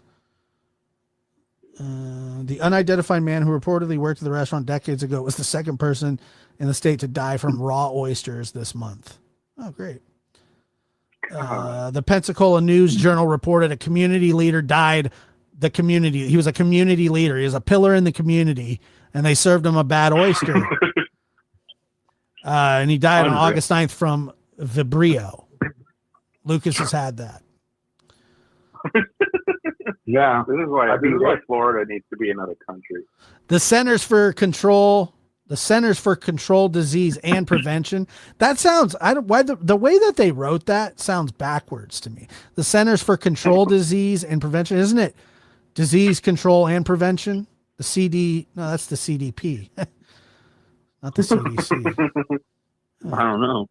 The unidentified man who reportedly worked at the restaurant decades ago was the second person in the state to die from raw oysters this month. Oh, great. The Pensacola News Journal reported a community leader died. He was a community leader. He was a pillar in the community, and they served him a bad oyster. And he died on August 9th from Vibrio. Lucas has had that. Yeah, this is why I think like Florida needs to be another country. The Centers for Control Disease and Prevention. That sounds, the way that they wrote that sounds backwards to me. The Centers for Control Disease and Prevention, isn't it? Disease Control and Prevention. No, that's the CDP, not the CDC. I don't know.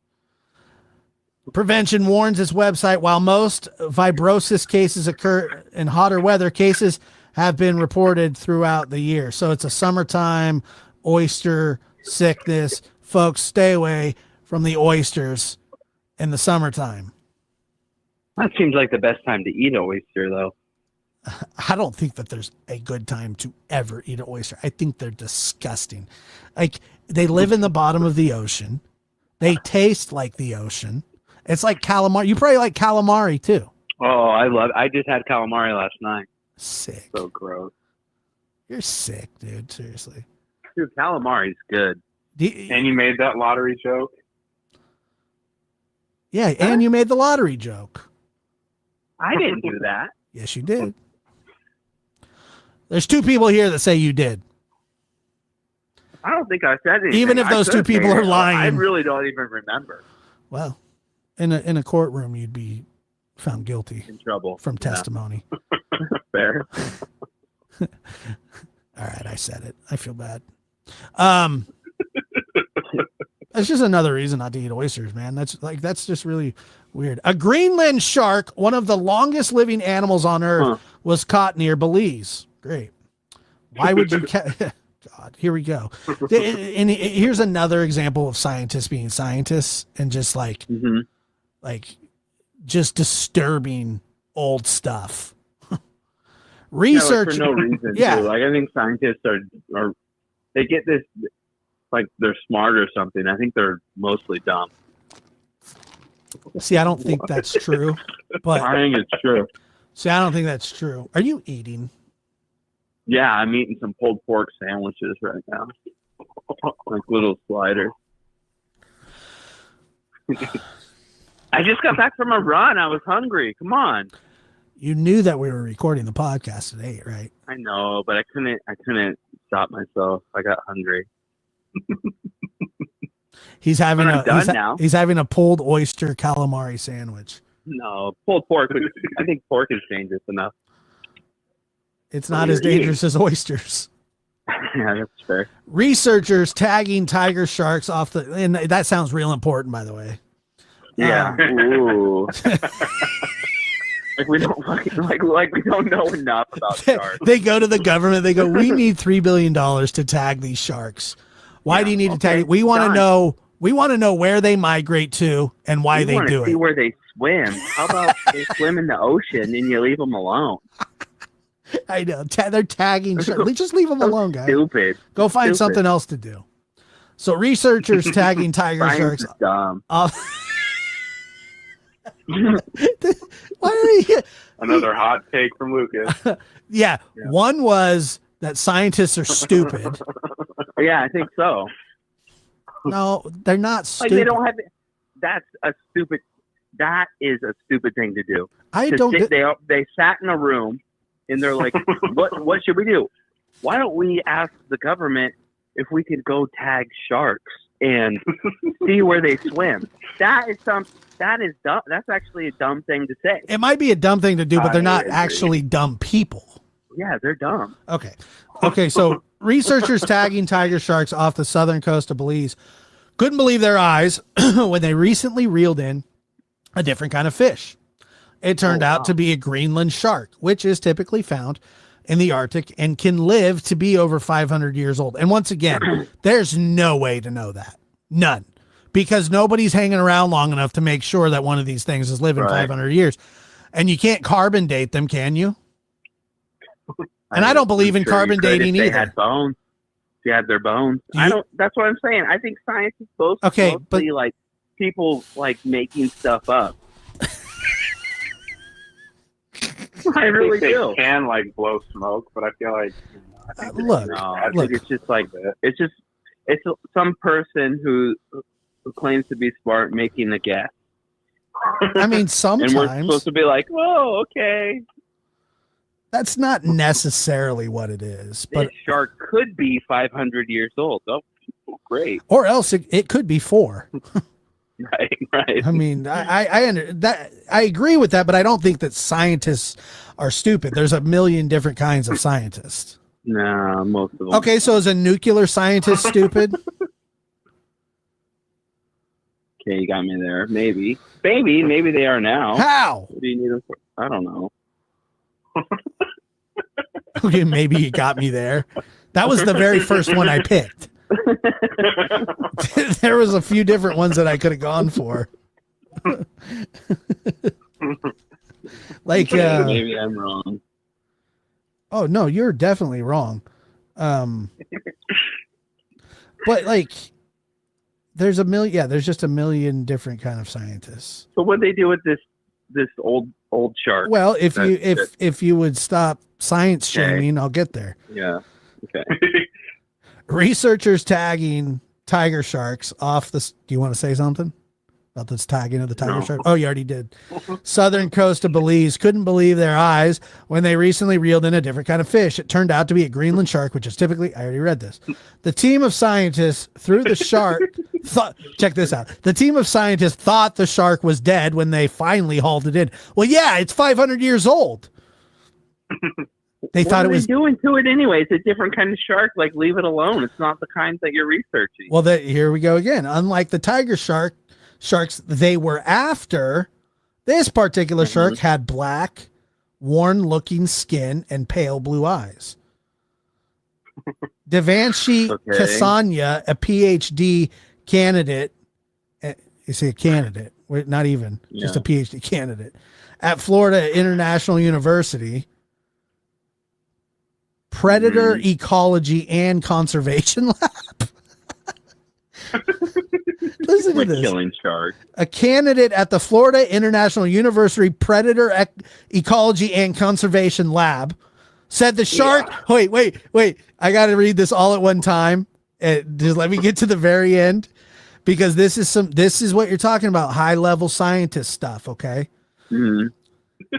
Prevention warns its website, while most fibrosis cases occur in hotter weather, cases have been reported throughout the year. So it's a summertime oyster sickness. Folks, stay away from the oysters in the summertime. That seems like the best time to eat an oyster, though. I don't think that there's a good time to ever eat an oyster. I think they're disgusting. Like, they live in the bottom of the ocean. They taste like the ocean. It's like calamari. You probably like calamari too. Oh, I just had calamari last night. Sick. So gross. You're sick, dude. Seriously. Dude, calamari's good. And you made that lottery joke? Yeah, and you made the lottery joke. I didn't do that. Yes, you did. There's two people here that say you did. I don't think I said anything. Even if those two people are lying. I really don't even remember. Well, in a courtroom, you'd be found guilty. In trouble. From testimony. Fair. All right, I said it. I feel bad. That's just another reason not to eat oysters, man. That's just really weird. A Greenland shark, one of the longest living animals on Earth, was caught near Belize. Great. Why would you? God, here we go. And here's another example of scientists being scientists and just like just disturbing old stuff. Research for no reason. Yeah. Too. Like I think scientists are they get this like they're smart or something. I think they're mostly dumb. See, I don't think that's true. But I think it's true. See, I don't think that's true. Are you eating? Yeah, I'm eating some pulled pork sandwiches right now. Like little sliders. I just got back from a run. I was hungry. Come on. You knew that we were recording the podcast today, right? I know, but I couldn't stop myself. I got hungry. He's having now. He's having a pulled oyster calamari sandwich. No, pulled pork. I think pork is dangerous enough. It's not as dangerous as oysters. Yeah, that's fair. Researchers tagging tiger sharks off and that sounds real important, by the way. Yeah. Ooh. Like we don't know enough about sharks. They go to the government. They go, we need $3 billion to tag these sharks. Why do you need to tag it? We want to know. We want to know where they migrate to and why they do see it. Where they swim. How about they swim in the ocean and you leave them alone? I know. They're tagging sharks. Just leave them alone, guys. Stupid. Go find something else to do. So researchers tagging tiger sharks. Dumb. Why are you? Another hot take from Lucas. Yeah. One was that scientists are stupid. Yeah, I think so. No, they're not stupid. Like they don't have. That is a stupid thing to do. They sat in a room and they're like, what should we do? Why don't we ask the government if we could go tag sharks and see where they swim? That is dumb. That's actually a dumb thing to say. It might be a dumb thing to do, but they're not actually dumb people. Yeah, they're dumb. Okay. So researchers tagging tiger sharks off the southern coast of Belize couldn't believe their eyes when they recently reeled in a different kind of fish. It turned out to be a Greenland shark, which is typically found in the Arctic and can live to be over 500 years old. And once again, there's no way to know that. None. Because nobody's hanging around long enough to make sure that one of these things is living 500 years. And you can't carbon date them, can you? And I don't believe in carbon dating if they either. had bones. If you had their bones. I don't. That's what I'm saying. I think science is mostly like people like making stuff up. I really think do. they can like blow smoke, but I feel like I think it's just like it's some person who claims to be smart making a guess. I mean, sometimes. And we're supposed to be like, "Oh, okay." That's not necessarily what it is, but This shark could be 500 years old. Oh, great! or else it could be 4. Right. I mean, I agree with that, but I don't think that scientists are stupid. There's a million different kinds of scientists. No, most of them. Okay, so is a nuclear scientist stupid? Okay, you got me there. Maybe they are now. How? What do you need them for? I don't know. Okay, maybe you got me there. That was the very first one I picked. There was a few different ones that I could have gone for. Like maybe I'm wrong. Oh no, you're definitely wrong. But like there's just a million different kind of scientists. So what they do with this old shark? Well, if you would stop science shaming, I'll get there. Yeah. Okay. Researchers tagging tiger sharks off the. Do you want to say something about this tagging of the tiger shark? Oh, you already did. Southern coast of Belize couldn't believe their eyes when they recently reeled in a different kind of fish. It turned out to be a Greenland shark, which is typically. I already read this. The team of scientists threw the shark. Check this out. The team of scientists thought the shark was dead when they finally hauled it in. Well, yeah, it's 500 years old. They thought it was doing to it anyway. It's a different kind of shark. Like, leave it alone. It's not the kind that you're researching. Well, here we go again. Unlike the tiger sharks they were after, this particular shark had black, worn-looking skin and pale blue eyes. Devanshi Kasanya, a PhD candidate, you say a candidate, not even, just a PhD candidate, at Florida International University, Predator Ecology and Conservation Lab. Listen to this. Killing shark. A candidate at the Florida International University Predator Ecology and Conservation Lab said the shark. Yeah. Wait. I got to read this all at one time. Just let me get to the very end, because this is what you're talking about. High level scientist stuff. Okay. Mm-hmm.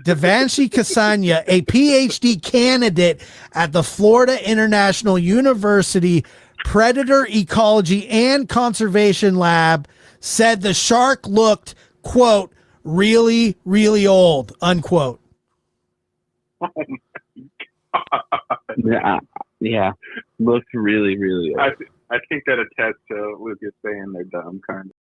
Devanshi Kasanya, a PhD candidate at the Florida International University Predator Ecology and Conservation Lab, said the shark looked, quote, really, really old, unquote. Oh my God. Yeah. Looks really, really old. I think that attests to Lucas saying they're dumb, kind of.